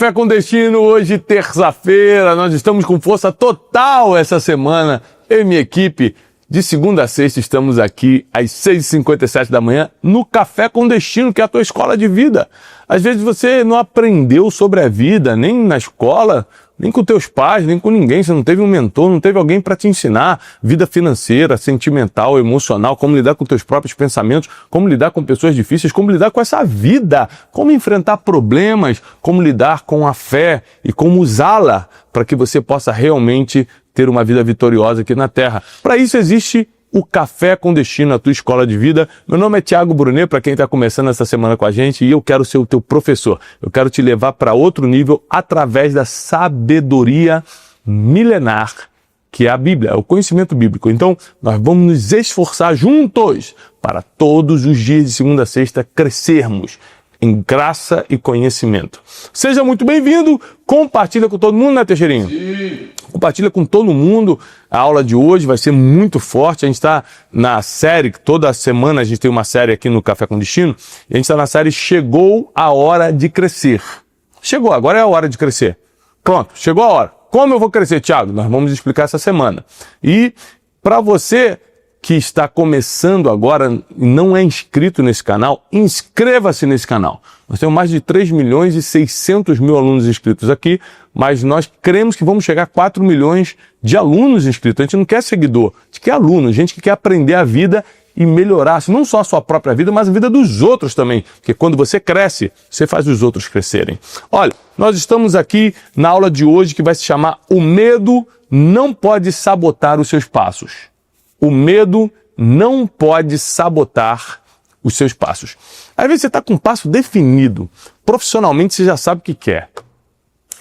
Café com Destino, hoje terça-feira, nós estamos com força total essa semana. Eu e minha equipe, de segunda a sexta, estamos aqui às 6h57 da manhã no Café com Destino, que é a tua escola de vida. Às vezes você não aprendeu sobre a vida, nem na escola, nem com teus pais, nem com ninguém. Você não teve um mentor, não teve alguém para te ensinar vida financeira, sentimental, emocional, como lidar com teus próprios pensamentos, como lidar com pessoas difíceis, como lidar com essa vida, como enfrentar problemas, como lidar com a fé e como usá-la para que você possa realmente ter uma vida vitoriosa aqui na Terra. Para isso existe o Café com Destino, a tua escola de vida. Meu nome é Thiago Brunet, para quem está começando essa semana com a gente, e eu quero ser o teu professor. Eu quero te levar para outro nível através da sabedoria milenar, que é a Bíblia, é o conhecimento bíblico. Então, nós vamos nos esforçar juntos para todos os dias de segunda a sexta crescermos em graça e conhecimento. Seja muito bem-vindo, compartilha com todo mundo, né, Teixeirinho? Sim. Compartilha com todo mundo. A aula de hoje vai ser muito forte. A gente está na série, toda semana a gente tem uma série aqui no Café com Destino, e a gente está na série Chegou a Hora de Crescer. Chegou, agora é a hora de crescer. Pronto, chegou a hora. Como eu vou crescer, Thiago? Nós vamos explicar essa semana. E para você que está começando agora e não é inscrito nesse canal, inscreva-se nesse canal. Nós temos mais de 3.600.000 alunos inscritos aqui, mas nós queremos que vamos chegar a 4 milhões de alunos inscritos. A gente não quer seguidor, a gente quer aluno, gente que quer aprender a vida e melhorar, não só a sua própria vida, mas a vida dos outros também. Porque quando você cresce, você faz os outros crescerem. Olha, nós estamos aqui na aula de hoje que vai se chamar O Medo Não Pode Sabotar os Seus Passos. O medo não pode sabotar os seus passos. Às vezes você está com um passo definido. Profissionalmente você já sabe o que quer.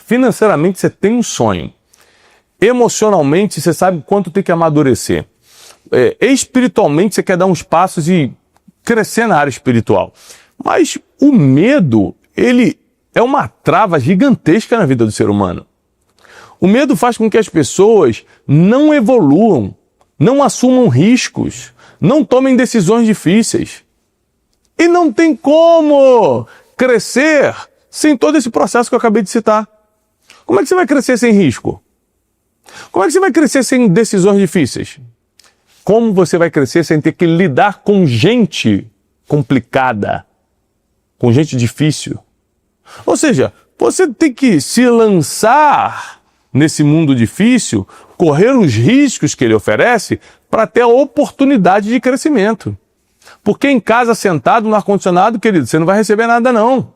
Financeiramente você tem um sonho. Emocionalmente você sabe quanto tem que amadurecer. Espiritualmente você quer dar uns passos e crescer na área espiritual. Mas o medo, ele é uma trava gigantesca na vida do ser humano. O medo faz com que as pessoas não evoluam, não assumam riscos, não tomem decisões difíceis. E não tem como crescer sem todo esse processo que eu acabei de citar. Como é que você vai crescer sem risco? Como é que você vai crescer sem decisões difíceis? Como você vai crescer sem ter que lidar com gente complicada, com gente difícil? Ou seja, você tem que se lançar nesse mundo difícil, correr os riscos que ele oferece para ter a oportunidade de crescimento. Porque em casa, sentado no ar-condicionado, querido, você não vai receber nada, não.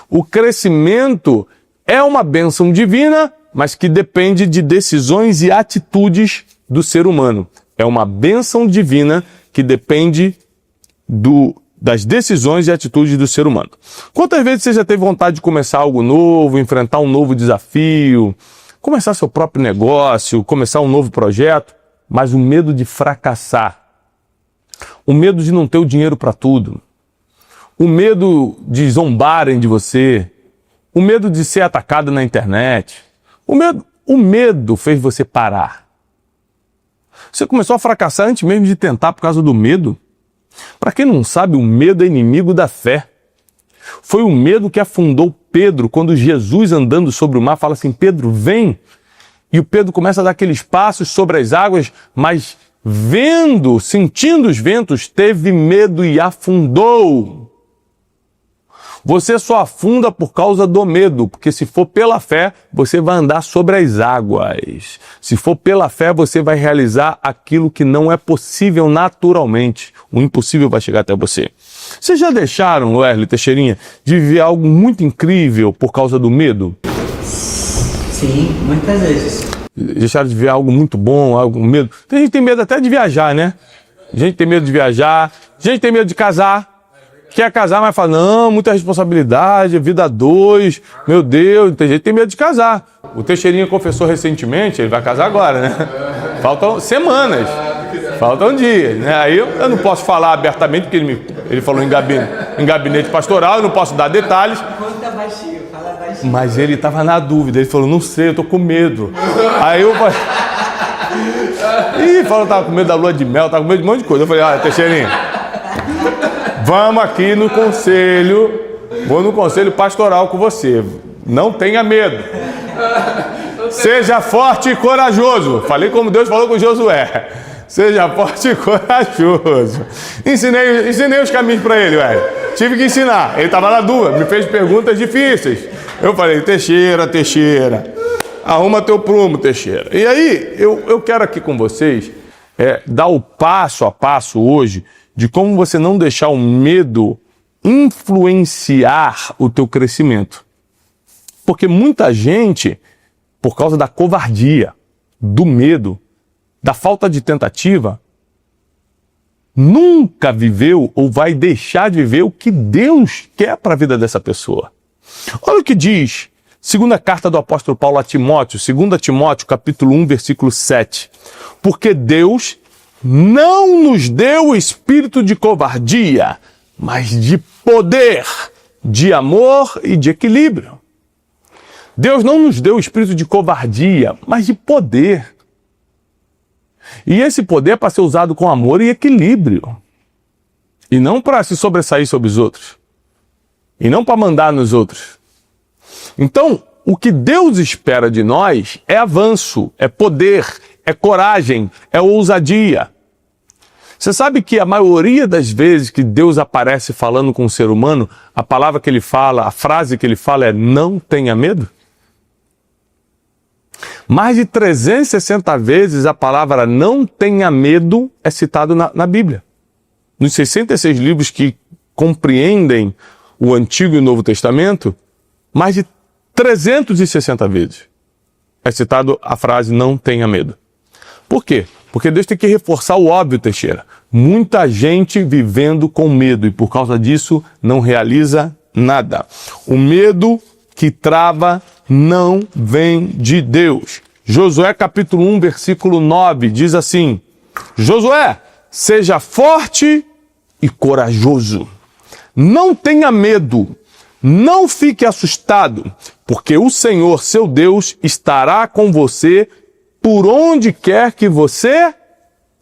O crescimento é uma bênção divina, mas que depende de decisões e atitudes do ser humano. É uma bênção divina que depende das decisões e atitudes do ser humano. Quantas vezes você já teve vontade de começar algo novo, enfrentar um novo desafio, começar seu próprio negócio, começar um novo projeto, mas o medo de fracassar, o medo de não ter o dinheiro para tudo, o medo de zombarem de você, o medo de ser atacado na internet, o medo fez você parar. Você começou a fracassar antes mesmo de tentar por causa do medo? Para quem não sabe, o medo é inimigo da fé. Foi o medo que afundou Pedro, quando Jesus, andando sobre o mar, fala assim: Pedro, vem. E o Pedro começa a dar aqueles passos sobre as águas, mas vendo, sentindo os ventos, teve medo e afundou. Você só afunda por causa do medo, porque se for pela fé, você vai andar sobre as águas. Se for pela fé, você vai realizar aquilo que não é possível naturalmente. O impossível vai chegar até você. Vocês já deixaram, Wesley, Teixeirinha, de viver algo muito incrível por causa do medo? Sim, muitas vezes. Deixaram de viver algo muito bom, algo medo. Tem gente que tem medo até de viajar, né? Gente tem medo de viajar, gente tem medo de casar. Quer casar, mas fala, não, muita responsabilidade, vida a dois, meu Deus, tem gente que tem medo de casar. O Teixeirinha confessou recentemente, ele vai casar agora, né? Faltam semanas, faltam dias, né? Aí eu não posso falar abertamente, porque ele falou em gabinete pastoral, eu não posso dar detalhes. Conta baixinho, fala baixinho. Mas ele estava na dúvida, ele falou, não sei, eu tô com medo. Aí eu falei... Ih, falou que tava com medo da lua de mel, tava com medo de um monte de coisa. Eu falei, Teixeirinha, vamos aqui no conselho, vou no conselho pastoral com você. Não tenha medo. Seja forte e corajoso. Falei como Deus falou com Josué. Seja forte e corajoso. Ensinei os caminhos para ele, velho. Tive que ensinar. Ele estava na dúvida, me fez perguntas difíceis. Eu falei, Teixeira, arruma teu prumo, Teixeira. E aí, eu quero aqui com vocês dar o passo a passo hoje de como você não deixar o medo influenciar o teu crescimento. Porque muita gente, por causa da covardia, do medo, da falta de tentativa, nunca viveu ou vai deixar de viver o que Deus quer para a vida dessa pessoa. Olha o que diz, segunda carta do apóstolo Paulo a Timóteo, 2 Timóteo, capítulo 1, versículo 7. Porque Deus não nos deu o espírito de covardia, mas de poder, de amor e de equilíbrio. Deus não nos deu o espírito de covardia, mas de poder. E esse poder é para ser usado com amor e equilíbrio. E não para se sobressair sobre os outros. E não para mandar nos outros. Então, o que Deus espera de nós é avanço, é poder, é coragem, é ousadia. Você sabe que a maioria das vezes que Deus aparece falando com o ser humano, a palavra que ele fala, a frase que ele fala é não tenha medo? Mais de 360 vezes a palavra não tenha medo é citado na Bíblia. Nos 66 livros que compreendem o Antigo e o Novo Testamento, mais de 360 vezes é citado a frase não tenha medo. Por quê? Porque Deus tem que reforçar o óbvio, Teixeira. Muita gente vivendo com medo e por causa disso não realiza nada. O medo que trava não vem de Deus. Josué capítulo 1, versículo 9 diz assim: Josué, seja forte e corajoso. Não tenha medo, não fique assustado, porque o Senhor, seu Deus, estará com você por onde quer que você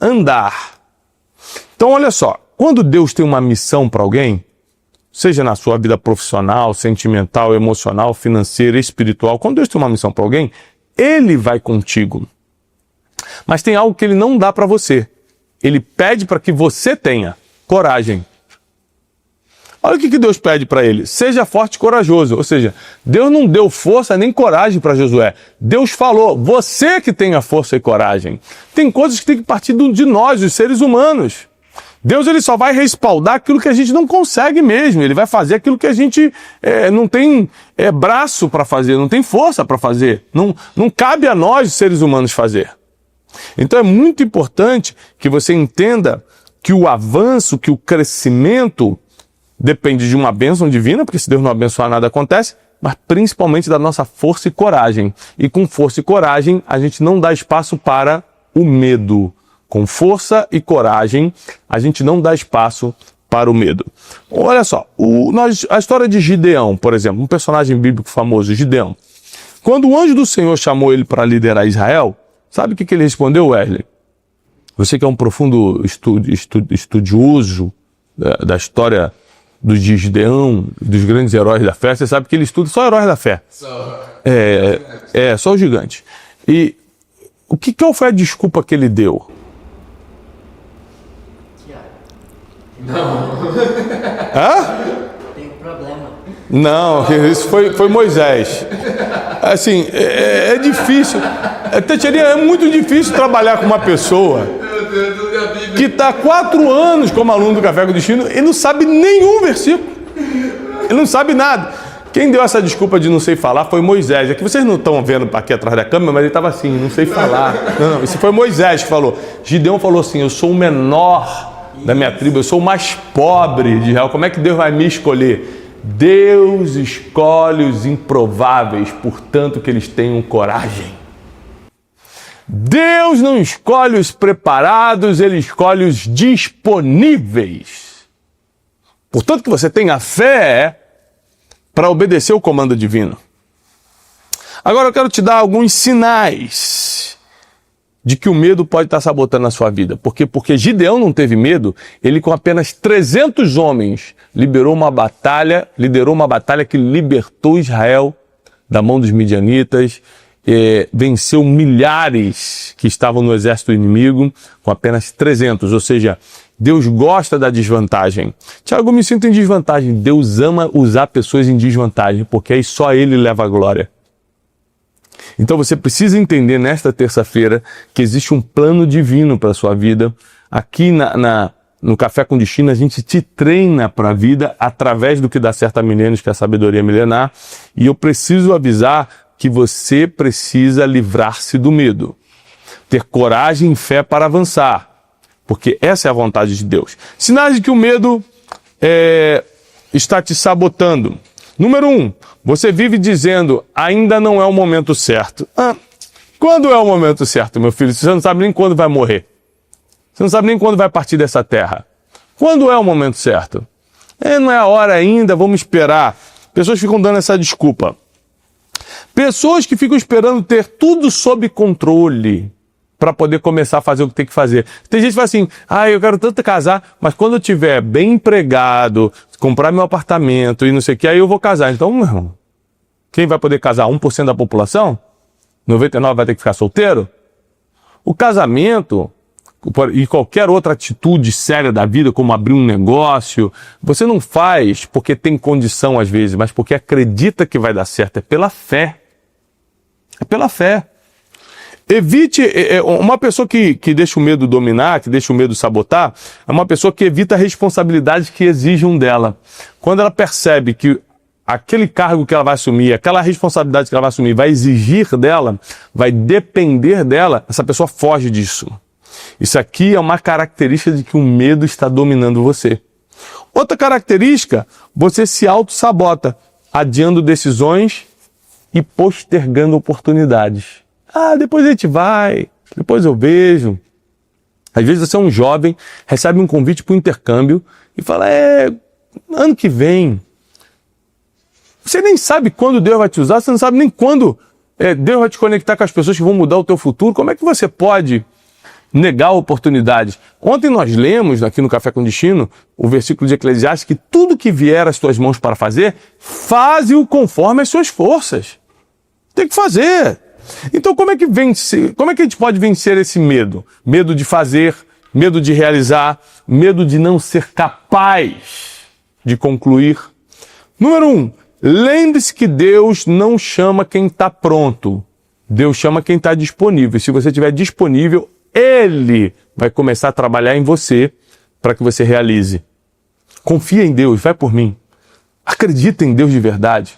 andar. Então, olha só, quando Deus tem uma missão para alguém, seja na sua vida profissional, sentimental, emocional, financeira, espiritual, quando Deus tem uma missão para alguém, Ele vai contigo. Mas tem algo que Ele não dá para você. Ele pede para que você tenha coragem. Olha o que Deus pede para ele. Seja forte e corajoso. Ou seja, Deus não deu força nem coragem para Josué. Deus falou, você que tenha força e coragem. Tem coisas que tem que partir de nós, os seres humanos. Deus ele só vai respaldar aquilo que a gente não consegue mesmo. Ele vai fazer aquilo que a gente não tem braço para fazer, não tem força para fazer. Não cabe a nós, os seres humanos, fazer. Então é muito importante que você entenda que o avanço, que o crescimento depende de uma bênção divina, porque se Deus não abençoar nada acontece, mas principalmente da nossa força e coragem. E com força e coragem a gente não dá espaço para o medo. Com força e coragem a gente não dá espaço para o medo. Olha só, a história de Gideão, por exemplo, um personagem bíblico famoso, Gideão. Quando o anjo do Senhor chamou ele para liderar Israel, sabe o que ele respondeu, Wesley? Você que é um profundo estudioso da história do Gideão, dos grandes heróis da fé, você sabe que ele estuda só heróis da fé. Só o gigante. E qual foi a desculpa que ele deu? Não. Hã? Tem problema. Não, isso foi Moisés. Assim, é difícil. É muito difícil trabalhar com uma pessoa que está 4 anos como aluno do Café com Destino e não sabe nenhum versículo. Ele não sabe nada. Quem deu essa desculpa de não sei falar foi Moisés. É que vocês não estão vendo aqui atrás da câmera, mas ele estava assim, não sei falar. Não, isso foi Moisés que falou. Gideão falou assim, eu sou o menor da minha tribo, eu sou o mais pobre de Israel. Como é que Deus vai me escolher? Deus escolhe os improváveis, portanto que eles tenham coragem. Deus não escolhe os preparados, Ele escolhe os disponíveis. Portanto que você tenha fé para obedecer o comando divino. Agora eu quero te dar alguns sinais de que o medo pode estar sabotando a sua vida. Porque Gideão não teve medo, ele com apenas 300 homens liderou uma batalha que libertou Israel da mão dos midianitas, venceu milhares que estavam no exército inimigo com apenas 300, ou seja, Deus gosta da desvantagem. Tiago, eu me sinto em desvantagem. Deus ama usar pessoas em desvantagem, porque aí só Ele leva a glória. Então você precisa entender nesta terça-feira que existe um plano divino para a sua vida. Aqui no Café com Destino a gente te treina para a vida através do que dá certo a milênios, que é a sabedoria milenar. E eu preciso avisar que você precisa livrar-se do medo. Ter coragem e fé para avançar. Porque essa é a vontade de Deus. Sinais de que o medo está te sabotando. Número 1, você vive dizendo, ainda não é o momento certo. Quando é o momento certo, meu filho? Você não sabe nem quando vai morrer. Você não sabe nem quando vai partir dessa terra. Quando é o momento certo? Não é a hora ainda, vamos esperar. Pessoas ficam dando essa desculpa. Pessoas que ficam esperando ter tudo sob controle para poder começar a fazer o que tem que fazer. Tem gente que fala assim, eu quero tanto casar, mas quando eu tiver bem empregado, comprar meu apartamento e não sei o que, aí eu vou casar. Então, meu irmão, quem vai poder casar? 1% da população? 99% vai ter que ficar solteiro? O casamento e qualquer outra atitude séria da vida, como abrir um negócio, você não faz porque tem condição às vezes, mas porque acredita que vai dar certo. É pela fé. É pela fé. Evite, uma pessoa que deixa o medo dominar, que deixa o medo sabotar, é uma pessoa que evita responsabilidades que exijam dela. Quando ela percebe que aquele cargo que ela vai assumir, aquela responsabilidade que ela vai assumir vai exigir dela, vai depender dela, essa pessoa foge disso. Isso aqui é uma característica de que o medo está dominando você. Outra característica, você se auto-sabota, adiando decisões e postergando oportunidades. Depois a gente vai, depois eu vejo. Às vezes você é um jovem, recebe um convite para o intercâmbio e fala, ano que vem. Você nem sabe quando Deus vai te usar, você não sabe nem quando Deus vai te conectar com as pessoas que vão mudar o teu futuro. Como é que você pode negar oportunidades? Ontem nós lemos aqui no Café com Destino o versículo de Eclesiastes que tudo que vier às tuas mãos para fazer, faze-o conforme as suas forças. Tem que fazer. Então como é que a gente pode vencer esse medo? Medo de fazer, medo de realizar, medo de não ser capaz de concluir. Número 1, lembre-se que Deus não chama quem está pronto. Deus chama quem está disponível. E se você estiver disponível, Ele vai começar a trabalhar em você para que você realize. Confia em Deus, vai por mim. Acredita em Deus de verdade.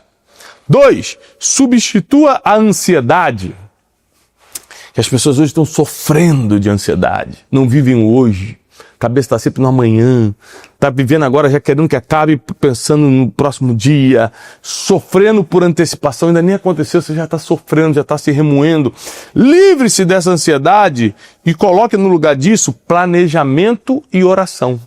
2, substitua a ansiedade. Que as pessoas hoje estão sofrendo de ansiedade. Não vivem hoje. A cabeça está sempre no amanhã. Está vivendo agora já querendo que acabe, pensando no próximo dia. Sofrendo por antecipação. Ainda nem aconteceu, você já está sofrendo, já está se remoendo. Livre-se dessa ansiedade e coloque no lugar disso planejamento e oração.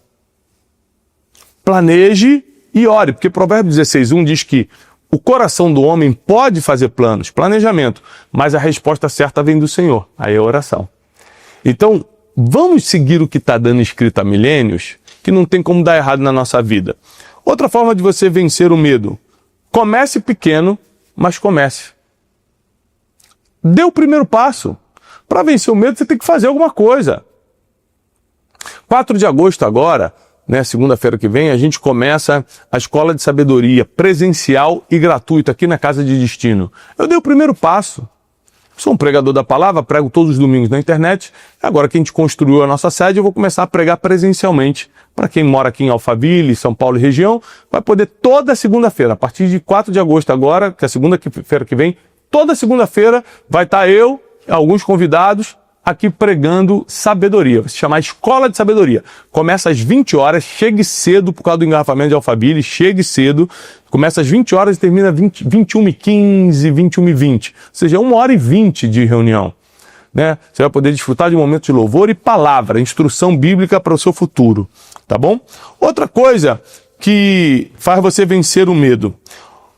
Planeje e ore. Porque Provérbios 16:1 diz que o coração do homem pode fazer planos, planejamento, mas a resposta certa vem do Senhor, aí é a oração. Então, vamos seguir o que está dando escrito há milênios, que não tem como dar errado na nossa vida. Outra forma de você vencer o medo, comece pequeno, mas comece. Dê o primeiro passo. Para vencer o medo, você tem que fazer alguma coisa. 4 de agosto agora, segunda-feira que vem, a gente começa a Escola de Sabedoria presencial e gratuita aqui na Casa de Destino. Eu dei o primeiro passo. Sou um pregador da palavra, prego todos os domingos na internet. Agora que a gente construiu a nossa sede, eu vou começar a pregar presencialmente. Para quem mora aqui em Alphaville, São Paulo e região, vai poder toda segunda-feira, a partir de 4 de agosto agora, que é a segunda-feira que vem, toda segunda-feira vai estar eu, alguns convidados, aqui pregando sabedoria. Vai se chamar Escola de Sabedoria. Começa às 20 horas, chegue cedo por causa do engarrafamento de Alphaville, chegue cedo. Começa às 20 horas e termina 21h15, 21h20. Ou seja, 1h20 de reunião. Você vai poder desfrutar de um momento de louvor e palavra, instrução bíblica para o seu futuro. Tá bom? Outra coisa que faz você vencer o medo.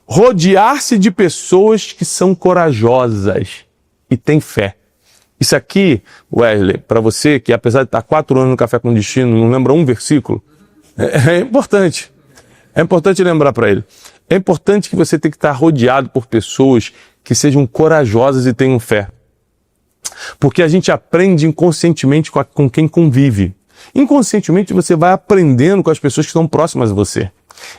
Rodear-se de pessoas que são corajosas e têm fé. Isso aqui, Wesley, para você que apesar de estar 4 anos no Café com Destino, não lembra um versículo, é importante. É importante lembrar para ele. É importante que você tenha que estar rodeado por pessoas que sejam corajosas e tenham fé. Porque a gente aprende inconscientemente com quem convive. Inconscientemente você vai aprendendo com as pessoas que estão próximas a você.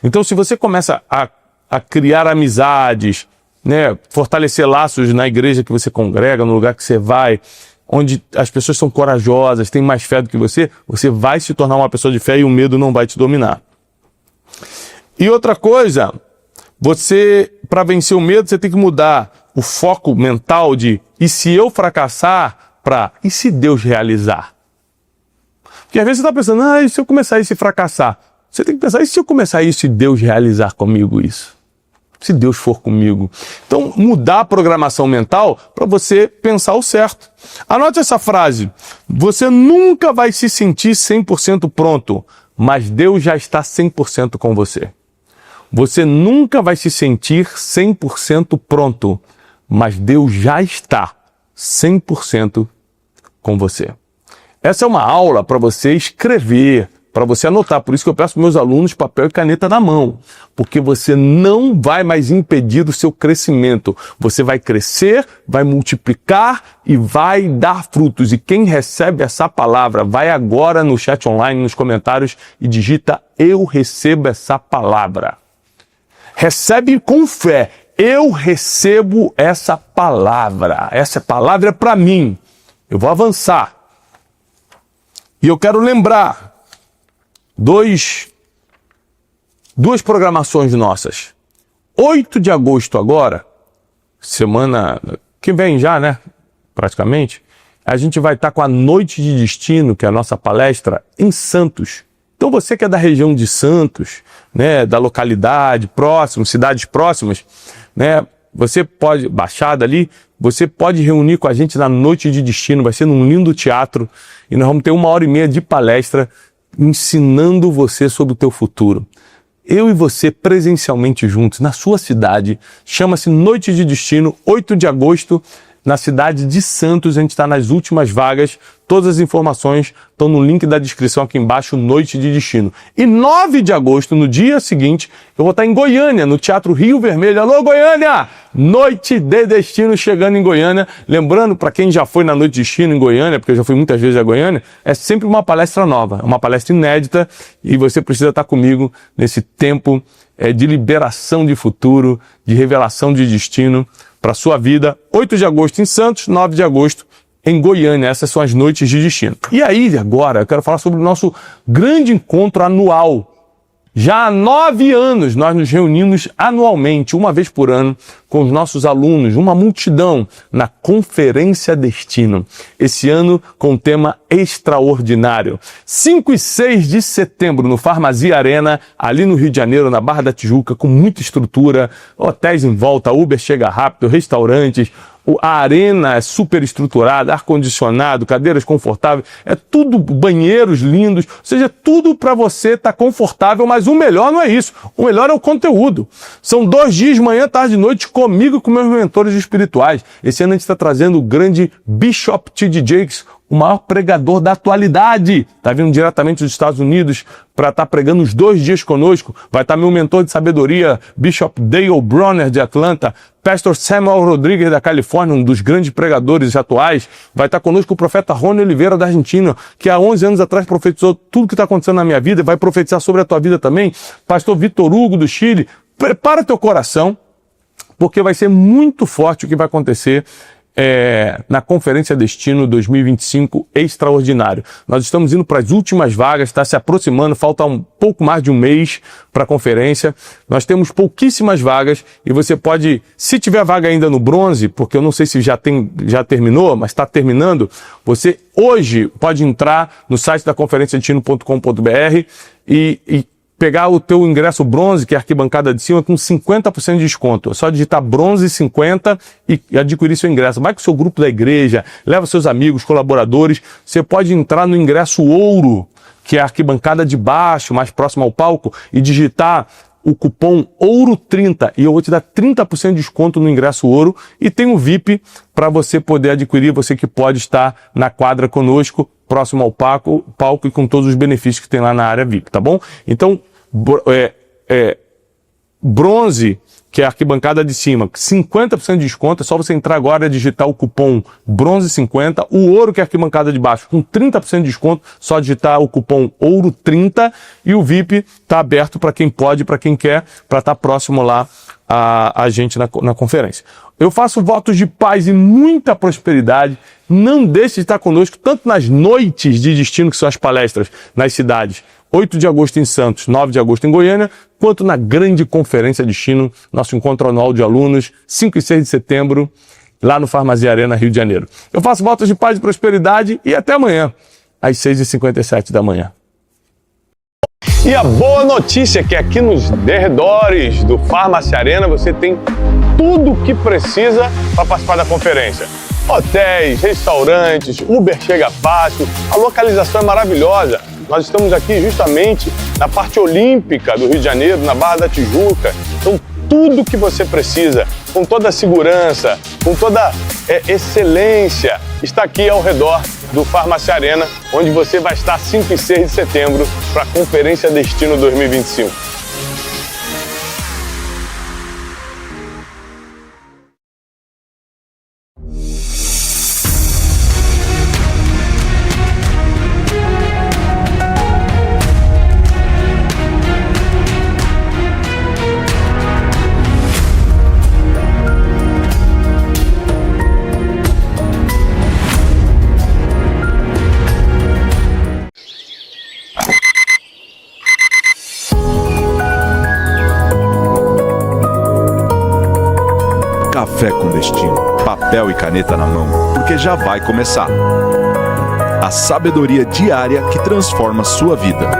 Então se você começa a criar amizades, né, fortalecer laços na igreja que você congrega, no lugar que você vai, onde as pessoas são corajosas, têm mais fé do que você vai se tornar uma pessoa de fé e o medo não vai te dominar. E outra coisa, para vencer o medo, você tem que mudar o foco mental de e se eu fracassar para e se Deus realizar? Porque às vezes você está pensando, e se eu começar isso e fracassar? Você tem que pensar, e se eu começar isso e Deus realizar comigo isso? Se Deus for comigo. Então, mudar a programação mental para você pensar o certo. Anote essa frase. Você nunca vai se sentir 100% pronto, mas Deus já está 100% com você. Você nunca vai se sentir 100% pronto, mas Deus já está 100% com você. Essa é uma aula para você escrever, para você anotar. Por isso que eu peço para meus alunos papel e caneta na mão. Porque você não vai mais impedir o seu crescimento. Você vai crescer, vai multiplicar e vai dar frutos. E quem recebe essa palavra, vai agora no chat online, nos comentários e digita: eu recebo essa palavra. Recebe com fé. Eu recebo essa palavra. Essa palavra é para mim. Eu vou avançar. E eu quero lembrar duas programações nossas. 8 de agosto agora, semana que vem já, né? Praticamente, a gente vai estar com a Noite de Destino, que é a nossa palestra, em Santos. Então você que é da região de Santos, né, da localidade, próximo, cidades próximas, né, você pode, Baixada ali, você pode reunir com a gente na Noite de Destino, vai ser num lindo teatro, e nós vamos ter 1h30 de palestra ensinando você sobre o teu futuro. Eu e você presencialmente juntos, na sua cidade, chama-se Noite de Destino, 8 de agosto, na cidade de Santos. A gente está nas últimas vagas, todas as informações estão no link da descrição aqui embaixo, Noite de Destino. E 9 de agosto, no dia seguinte, eu vou estar em Goiânia, no Teatro Rio Vermelho. Alô, Goiânia! Noite de Destino chegando em Goiânia. Lembrando, para quem já foi na Noite de Destino em Goiânia, porque eu já fui muitas vezes a Goiânia, é sempre uma palestra nova, uma palestra inédita, e você precisa estar comigo nesse tempo de liberação de futuro, de revelação de destino para a sua vida. 8 de agosto em Santos, 9 de agosto em Goiânia. Essas são as Noites de Destino. E aí, agora, eu quero falar sobre o nosso grande encontro anual. Já há 9 anos nós nos reunimos anualmente, uma vez por ano, com os nossos alunos, uma multidão, na Conferência Destino. Esse ano com um tema extraordinário. 5 e 6 de setembro, no Farmacia Arena, ali no Rio de Janeiro, na Barra da Tijuca, com muita estrutura, hotéis em volta, Uber chega rápido, restaurantes. A arena é super estruturada, ar-condicionado, cadeiras confortáveis, é tudo, banheiros lindos, ou seja, tudo para você estar confortável, mas o melhor não é isso, o melhor é o conteúdo. São 2 dias, manhã, tarde e noite, comigo e com meus mentores espirituais. Esse ano a gente está trazendo o grande Bishop T.D. Jakes, o maior pregador da atualidade. Está vindo diretamente dos Estados Unidos para estar pregando os 2 dias conosco. Vai estar meu mentor de sabedoria, Bishop Dale Bronner, de Atlanta, Pastor Samuel Rodrigues, da Califórnia, um dos grandes pregadores atuais. Vai estar conosco o profeta Rony Oliveira, da Argentina, que há 11 anos atrás profetizou tudo que está acontecendo na minha vida e vai profetizar sobre a tua vida também. Pastor Vitor Hugo, do Chile. Prepara teu coração, porque vai ser muito forte o que vai acontecer na Conferência Destino 2025 extraordinário. Nós estamos indo para as últimas vagas, está se aproximando, falta um pouco mais de um mês para a conferência. Nós temos pouquíssimas vagas e você pode, se tiver vaga ainda no bronze, porque eu não sei se já terminou, mas está terminando, você hoje pode entrar no site da conferenciadestino.com.br e pegar o teu ingresso bronze, que é a arquibancada de cima, com 50% de desconto. É só digitar bronze 50 e adquirir seu ingresso. Vai com o seu grupo da igreja, leva seus amigos, colaboradores. Você pode entrar no ingresso ouro, que é a arquibancada de baixo, mais próximo ao palco, e digitar o cupom OURO30 e eu vou te dar 30% de desconto no ingresso ouro e tem um VIP para você poder adquirir, você que pode estar na quadra conosco, próximo ao palco e com todos os benefícios que tem lá na área VIP, tá bom? Então, bronze, que é a arquibancada de cima, 50% de desconto, é só você entrar agora e digitar o cupom BRONZE50. O ouro, que é a arquibancada de baixo, com 30% de desconto, só digitar o cupom OURO30. E o VIP está aberto para quem pode, para quem quer, para estar próximo lá a gente na conferência. Eu faço votos de paz e muita prosperidade. Não deixe de estar conosco, tanto nas noites de destino, que são as palestras nas cidades, 8 de agosto em Santos, 9 de agosto em Goiânia, quanto na grande conferência destino, nosso encontro anual de alunos, 5 e 6 de setembro, lá no Farmácia Arena, Rio de Janeiro. Eu faço votos de paz e prosperidade e até amanhã, às 6h57 da manhã. E a boa notícia é que aqui nos arredores do Farmácia Arena você tem tudo o que precisa para participar da conferência. Hotéis, restaurantes, Uber chega fácil, a localização é maravilhosa. Nós estamos aqui justamente na parte olímpica do Rio de Janeiro, na Barra da Tijuca. Então, tudo que você precisa, com toda a segurança, com toda a excelência, está aqui ao redor do Farmácia Arena, onde você vai estar 5 e 6 de setembro para a Conferência Destino 2025. Café com Destino, papel e caneta na mão, porque já vai começar. A sabedoria diária que transforma sua vida.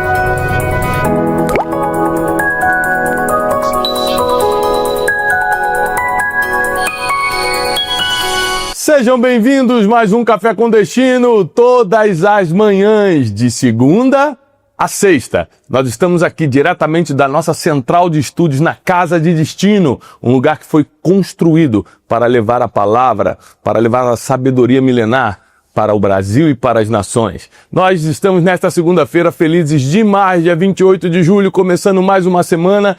Sejam bem-vindos mais um Café com Destino, todas as manhãs, de segunda a sexta. Nós estamos aqui diretamente da nossa central de estúdios na Casa de Destino, um lugar que foi construído para levar a palavra, para levar a sabedoria milenar para o Brasil e para as nações. Nós estamos nesta segunda-feira felizes demais, dia 28 de julho, começando mais uma semana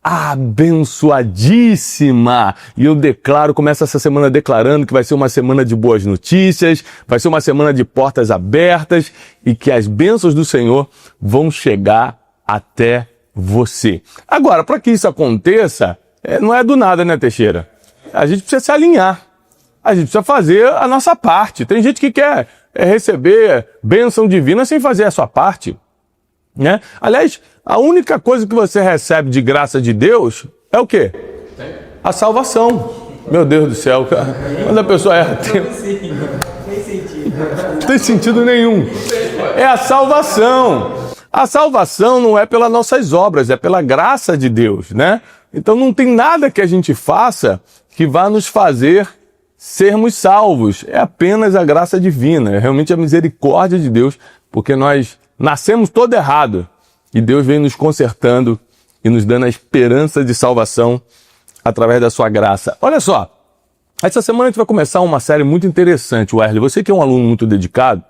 abençoadíssima. E eu começo essa semana declarando que vai ser uma semana de boas notícias, vai ser uma semana de portas abertas e que as bênçãos do Senhor vão chegar até você. Agora, para que isso aconteça, não é do nada, né, Teixeira? A gente precisa se alinhar. A gente precisa fazer a nossa parte. Tem gente que quer receber bênção divina sem fazer a sua parte, né? Aliás, a única coisa que você recebe de graça de Deus é o quê? A salvação. Meu Deus do céu, cara. Quando a pessoa erra... Não tem sentido nenhum. É a salvação. A salvação não é pelas nossas obras, é pela graça de Deus, né? Então não tem nada que a gente faça que vá nos fazer sermos salvos. É apenas a graça divina, é realmente a misericórdia de Deus, porque nós nascemos todo errado. E Deus vem nos consertando e nos dando a esperança de salvação através da sua graça. Olha só, essa semana a gente vai começar uma série muito interessante, Werley. Você que é um aluno muito dedicado,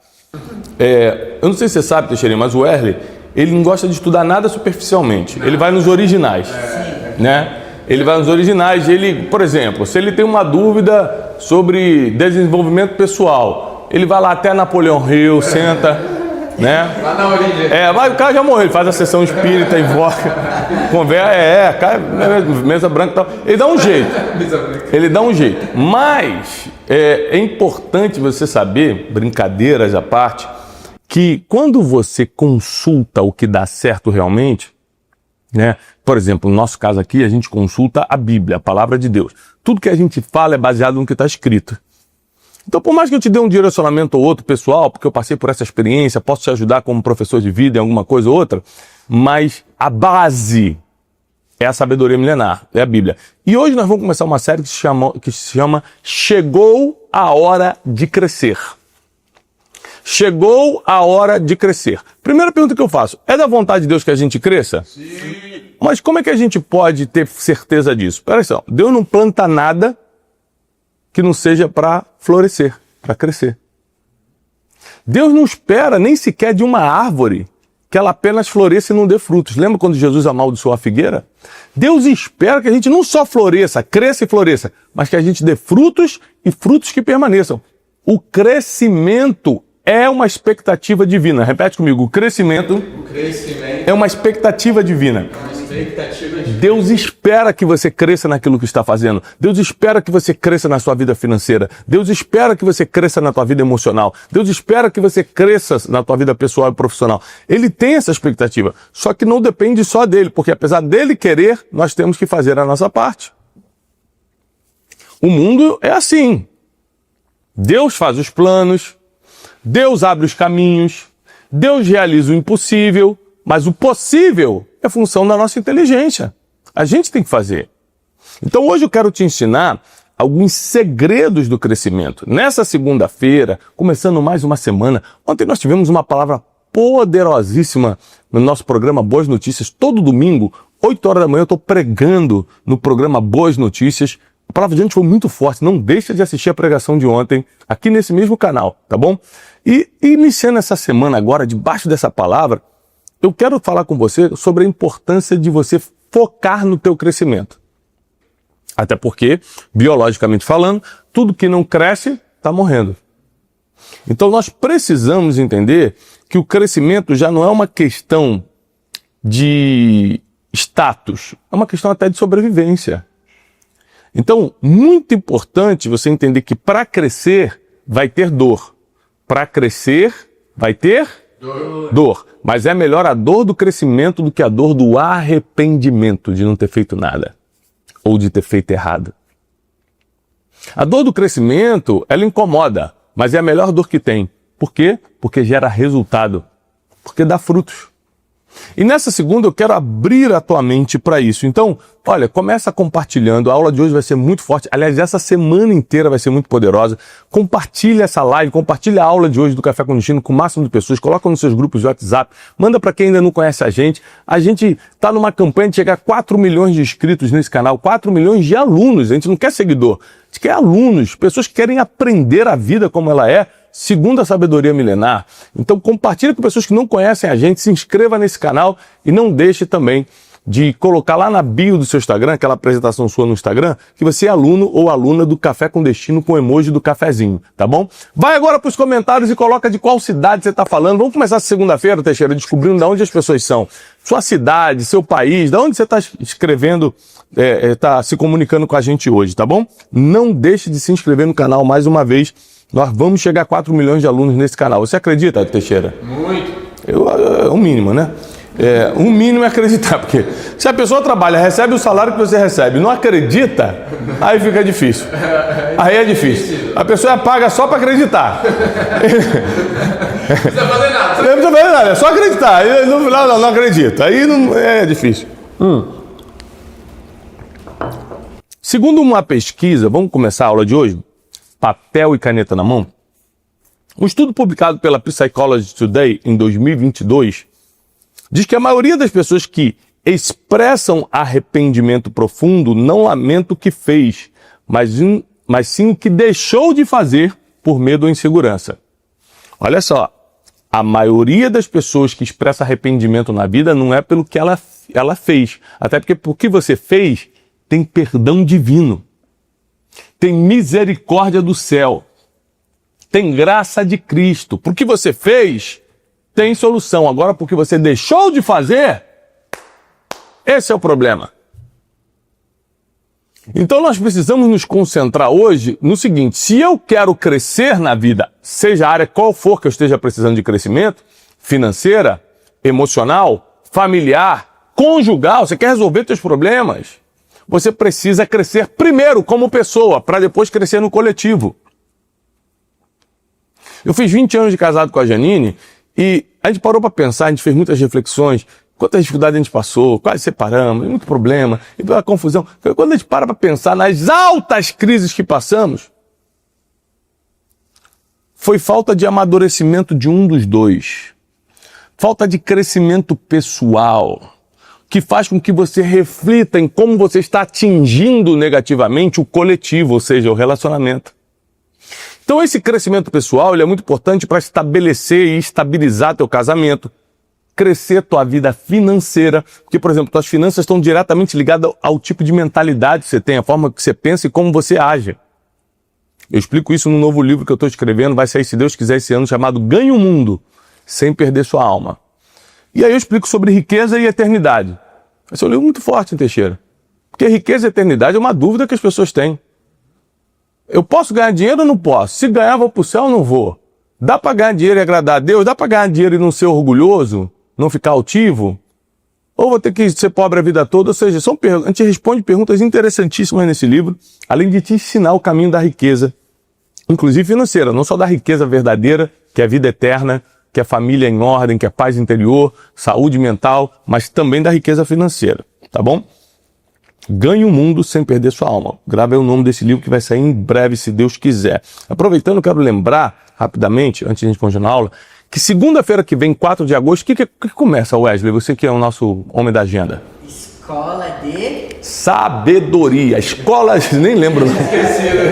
eu não sei se você sabe, Teixeira, mas o Werley, ele não gosta de estudar nada superficialmente. Ele vai nos originais, né? Ele vai nos originais. Ele, por exemplo, se ele tem uma dúvida sobre desenvolvimento pessoal, ele vai lá até Napoleão Hill, senta... né? Lá na origem. Mas o cara já morreu, ele faz a sessão espírita, invoca, conversa, mesa branca e tal. Ele dá um jeito. Ele dá um jeito. Mas é importante você saber, brincadeiras à parte, que quando você consulta o que dá certo realmente, né? Por exemplo, no nosso caso aqui, a gente consulta a Bíblia, a palavra de Deus. Tudo que a gente fala é baseado no que está escrito. Então, por mais que eu te dê um direcionamento ou outro pessoal, porque eu passei por essa experiência, posso te ajudar como professor de vida em alguma coisa ou outra, mas a base é a sabedoria milenar, é a Bíblia. E hoje nós vamos começar uma série que se chama Chegou a Hora de Crescer. Chegou a hora de crescer. Primeira pergunta que eu faço, é da vontade de Deus que a gente cresça? Sim. Mas como é que a gente pode ter certeza disso? Peraí só, Deus não planta nada que não seja para florescer, para crescer. Deus não espera nem sequer de uma árvore que ela apenas floresça e não dê frutos. Lembra quando Jesus amaldiçoou a figueira? Deus espera que a gente não só floresça, cresça e floresça, mas que a gente dê frutos e frutos que permaneçam. O crescimento é uma expectativa divina. Repete comigo, o crescimento é uma expectativa divina. Deus espera que você cresça naquilo que está fazendo. Deus espera que você cresça na sua vida financeira. Deus espera que você cresça na tua vida emocional. Deus espera que você cresça na tua vida pessoal e profissional. Ele tem essa expectativa. Só que não depende só dele, porque apesar dele querer, nós temos que fazer a nossa parte. O mundo é assim. Deus faz os planos, Deus abre os caminhos, Deus realiza o impossível, mas o possível é função da nossa inteligência. A gente tem que fazer. Então hoje eu quero te ensinar alguns segredos do crescimento. Nessa segunda-feira, começando mais uma semana, ontem nós tivemos uma palavra poderosíssima no nosso programa Boas Notícias. Todo domingo, 8 horas da manhã, eu estou pregando no programa Boas Notícias. A palavra de ontem foi muito forte. Não deixa de assistir a pregação de ontem, aqui nesse mesmo canal, tá bom? E iniciando essa semana agora, debaixo dessa palavra, eu quero falar com você sobre a importância de você focar no teu crescimento. Até porque, biologicamente falando, tudo que não cresce está morrendo. Então nós precisamos entender que o crescimento já não é uma questão de status, é uma questão até de sobrevivência. Então, muito importante você entender que para crescer vai ter dor. Para crescer vai ter dor. Mas é melhor a dor do crescimento do que a dor do arrependimento de não ter feito nada. Ou de ter feito errado. A dor do crescimento, ela incomoda, mas é a melhor dor que tem. Por quê? Porque gera resultado. Porque dá frutos. E nessa segunda eu quero abrir a tua mente para isso. Então, olha, começa compartilhando. A aula de hoje vai ser muito forte. Aliás, essa semana inteira vai ser muito poderosa. Compartilha essa live, compartilha a aula de hoje do Café com Destino com o máximo de pessoas. Coloca nos seus grupos de WhatsApp. Manda para quem ainda não conhece a gente. A gente está numa campanha de chegar a 4 milhões de inscritos nesse canal. 4 milhões de alunos. A gente não quer seguidor. A gente quer alunos. Pessoas que querem aprender a vida como ela é, segundo a sabedoria milenar. Então compartilha com pessoas que não conhecem a gente, se inscreva nesse canal e não deixe também de colocar lá na bio do seu Instagram, aquela apresentação sua no Instagram, que você é aluno ou aluna do Café com Destino com o emoji do cafezinho, tá bom? Vai agora para os comentários e coloca de qual cidade você está falando. Vamos começar segunda-feira, Teixeira, descobrindo de onde as pessoas são. Sua cidade, seu país, de onde você está escrevendo, está se comunicando com a gente hoje, tá bom? Não deixe de se inscrever no canal mais uma vez. Nós vamos chegar a 4 milhões de alunos nesse canal. Você acredita, Teixeira? Muito. É o mínimo, né? O mínimo é acreditar, porque se a pessoa trabalha, recebe o salário que você recebe, não acredita, aí fica difícil. Aí é difícil. A pessoa paga só para acreditar. Não precisa fazer nada. Não precisa fazer nada, é só acreditar. Aí no final não acredita. Aí não, é difícil. Segundo uma pesquisa, vamos começar a aula de hoje? Papel e caneta na mão. Um estudo publicado pela Psychology Today em 2022 diz que a maioria das pessoas que expressam arrependimento profundo não lamenta o que fez, mas sim o que deixou de fazer por medo ou insegurança. Olha só, a maioria das pessoas que expressa arrependimento na vida não é pelo que ela fez, até porque por que você fez tem perdão divino. Tem misericórdia do céu, tem graça de Cristo. Por que você fez, tem solução. Agora, porque você deixou de fazer, esse é o problema. Então nós precisamos nos concentrar hoje no seguinte: se eu quero crescer na vida, seja a área qual for que eu esteja precisando de crescimento, financeira, emocional, familiar, conjugal, você quer resolver seus problemas, você precisa crescer primeiro como pessoa, para depois crescer no coletivo. Eu fiz 20 anos de casado com a Janine e a gente parou para pensar, a gente fez muitas reflexões, quantas dificuldades a gente passou, quase separamos, muito problema, e pela confusão. Quando a gente para pensar nas altas crises que passamos, foi falta de amadurecimento de um dos dois, falta de crescimento pessoal, que faz com que você reflita em como você está atingindo negativamente o coletivo, ou seja, o relacionamento. Então esse crescimento pessoal ele é muito importante para estabelecer e estabilizar teu casamento, crescer tua vida financeira, porque, por exemplo, tuas finanças estão diretamente ligadas ao tipo de mentalidade que você tem, a forma que você pensa e como você age. Eu explico isso no novo livro que eu estou escrevendo, vai sair, se Deus quiser, esse ano, chamado Ganhe o Mundo, sem perder sua alma. E aí eu explico sobre riqueza e eternidade. Esse é um livro muito forte, hein, Teixeira? Porque riqueza e eternidade é uma dúvida que as pessoas têm. Eu posso ganhar dinheiro ou não posso? Se ganhar, vou pro céu ou não vou? Dá para ganhar dinheiro e agradar a Deus? Dá para ganhar dinheiro e não ser orgulhoso? Não ficar altivo? Ou vou ter que ser pobre a vida toda? Ou seja, a gente responde perguntas interessantíssimas nesse livro, além de te ensinar o caminho da riqueza, inclusive financeira, não só da riqueza verdadeira, que é a vida eterna, que é família em ordem, que é paz interior, saúde mental, mas também da riqueza financeira, tá bom? Ganhe o mundo sem perder sua alma. Grave aí o nome desse livro que vai sair em breve, se Deus quiser. Aproveitando, eu quero lembrar, rapidamente, antes de a gente continuar a aula, que segunda-feira que vem, 4 de agosto, o que começa, Wesley? Você que é o nosso homem da agenda. Escola de... Sabedoria. Escola... Nem lembro. Esquecido.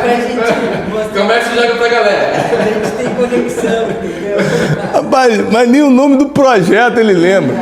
Pra gente mostrar. Começa e joga pra galera. A gente tem conexão, entendeu? Rapaz, mas nem o nome do projeto ele lembra.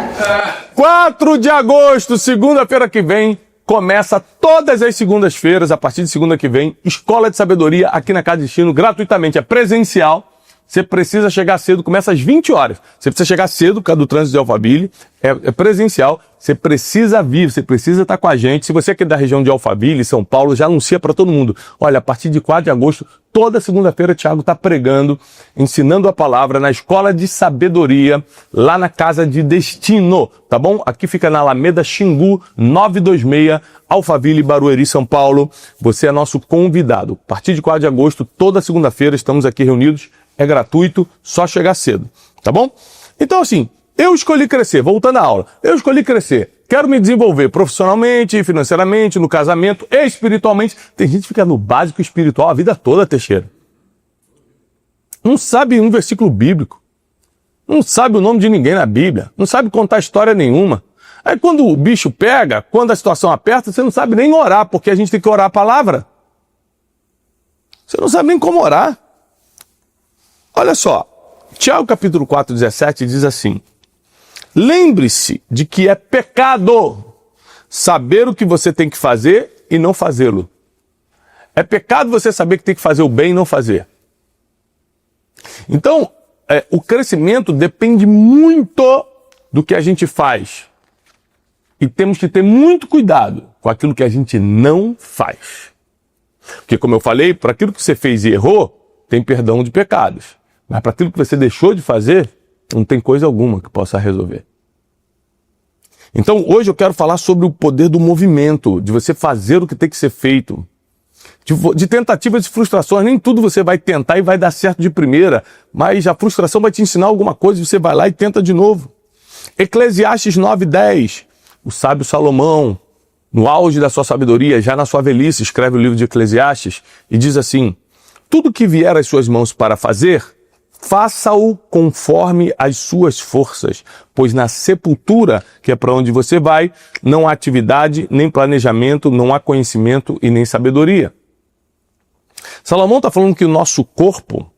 4 de agosto, segunda-feira que vem, começa todas as segundas-feiras, a partir de segunda que vem, Escola de Sabedoria aqui na Casa Destino, gratuitamente, é presencial. Você precisa chegar cedo, começa às 20 horas. Você precisa chegar cedo, por causa do trânsito de Alphaville, é presencial. Você precisa vir, você precisa estar com a gente. Se você é aqui da região de Alphaville, São Paulo, já anuncia para todo mundo. Olha, a partir de 4 de agosto, toda segunda-feira, o Thiago está pregando, ensinando a palavra na Escola de Sabedoria, lá na Casa de Destino, tá bom? Aqui fica na Alameda Xingu, 926, Alphaville, Barueri, São Paulo. Você é nosso convidado. A partir de 4 de agosto, toda segunda-feira, estamos aqui reunidos. É gratuito, só chegar cedo, tá bom? Então, assim, eu escolhi crescer, voltando à aula, eu escolhi crescer. Quero me desenvolver profissionalmente, financeiramente, no casamento e espiritualmente. Tem gente que fica no básico espiritual a vida toda, Teixeira. Não sabe um versículo bíblico. Não sabe o nome de ninguém na Bíblia. Não sabe contar história nenhuma. Aí quando o bicho pega, quando a situação aperta, você não sabe nem orar, porque a gente tem que orar a palavra. Você não sabe nem como orar. Olha só, Tiago capítulo 4, 17 diz assim: lembre-se de que é pecado saber o que você tem que fazer e não fazê-lo. É pecado você saber que tem que fazer o bem e não fazer. Então, o crescimento depende muito do que a gente faz. E temos que ter muito cuidado com aquilo que a gente não faz. Porque, como eu falei, para aquilo que você fez e errou, tem perdão de pecados. Mas para aquilo que você deixou de fazer, não tem coisa alguma que possa resolver. Então, hoje eu quero falar sobre o poder do movimento, de você fazer o que tem que ser feito. De tentativas e frustrações, nem tudo você vai tentar e vai dar certo de primeira, mas a frustração vai te ensinar alguma coisa e você vai lá e tenta de novo. Eclesiastes 9:10, o sábio Salomão, no auge da sua sabedoria, já na sua velhice, escreve o livro de Eclesiastes e diz assim: tudo que vier às suas mãos para fazer, faça-o conforme as suas forças, pois na sepultura, que é para onde você vai, não há atividade, nem planejamento, não há conhecimento e nem sabedoria. Salomão está falando que o nosso corpo,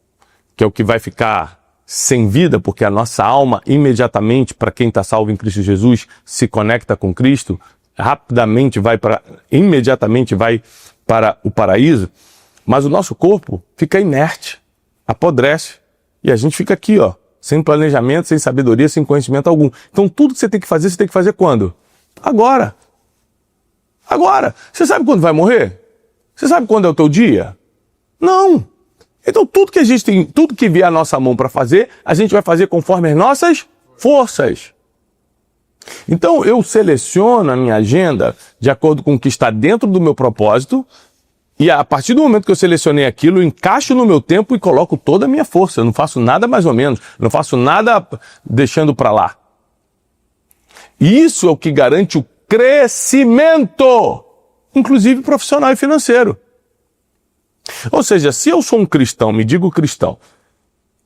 que é o que vai ficar sem vida, porque a nossa alma imediatamente, para quem está salvo em Cristo Jesus, se conecta com Cristo, imediatamente vai para o paraíso, mas o nosso corpo fica inerte, apodrece. E a gente fica aqui, ó, sem planejamento, sem sabedoria, sem conhecimento algum. Então tudo que você tem que fazer quando? Agora. Agora. Você sabe quando vai morrer? Você sabe quando é o teu dia? Não. Então tudo que a gente tem, tudo que vier à nossa mão para fazer, a gente vai fazer conforme as nossas forças. Então eu seleciono a minha agenda de acordo com o que está dentro do meu propósito. E a partir do momento que eu selecionei aquilo, eu encaixo no meu tempo e coloco toda a minha força. Eu não faço nada mais ou menos. Eu não faço nada deixando para lá. E isso é o que garante o crescimento, inclusive profissional e financeiro. Ou seja, se eu sou um cristão, me digo cristão,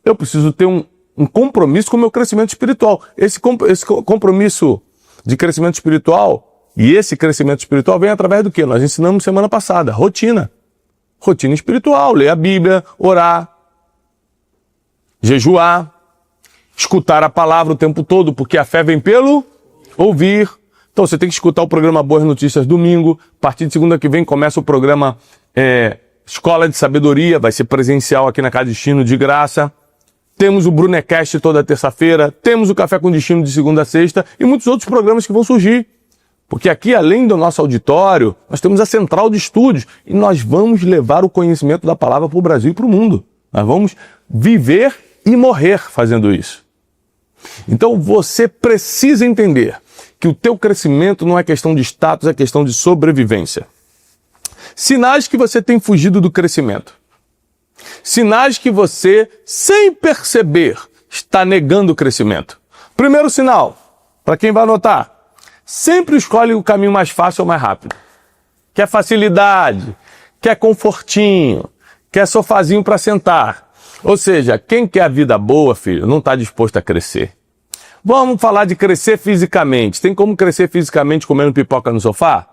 eu preciso ter um compromisso com o meu crescimento espiritual. Esse compromisso de crescimento espiritual... E esse crescimento espiritual vem através do quê? Nós ensinamos semana passada, rotina. Rotina espiritual, ler a Bíblia, orar, jejuar. escutar a palavra o tempo todo, porque a fé vem pelo ouvir. Então você tem que escutar o programa Boas Notícias domingo. A partir de segunda que vem começa o programa Escola de Sabedoria, vai ser presencial aqui na Casa Destino de graça. Temos o Brunecast toda terça-feira, temos o Café com Destino de segunda a sexta e muitos outros programas que vão surgir. Porque aqui, além do nosso auditório, nós temos a central de estúdios e nós vamos levar o conhecimento da palavra para o Brasil e para o mundo. Nós vamos viver e morrer fazendo isso. Então você precisa entender que o teu crescimento não é questão de status, é questão de sobrevivência. Sinais que você tem fugido do crescimento. Sinais que você, sem perceber, está negando o crescimento. Primeiro sinal, para quem vai anotar, sempre escolhe o caminho mais fácil ou mais rápido. Quer facilidade, quer confortinho, quer sofazinho para sentar. Ou seja, quem quer a vida boa, filho, não está disposto a crescer. Vamos falar de crescer fisicamente. Tem como crescer fisicamente comendo pipoca no sofá?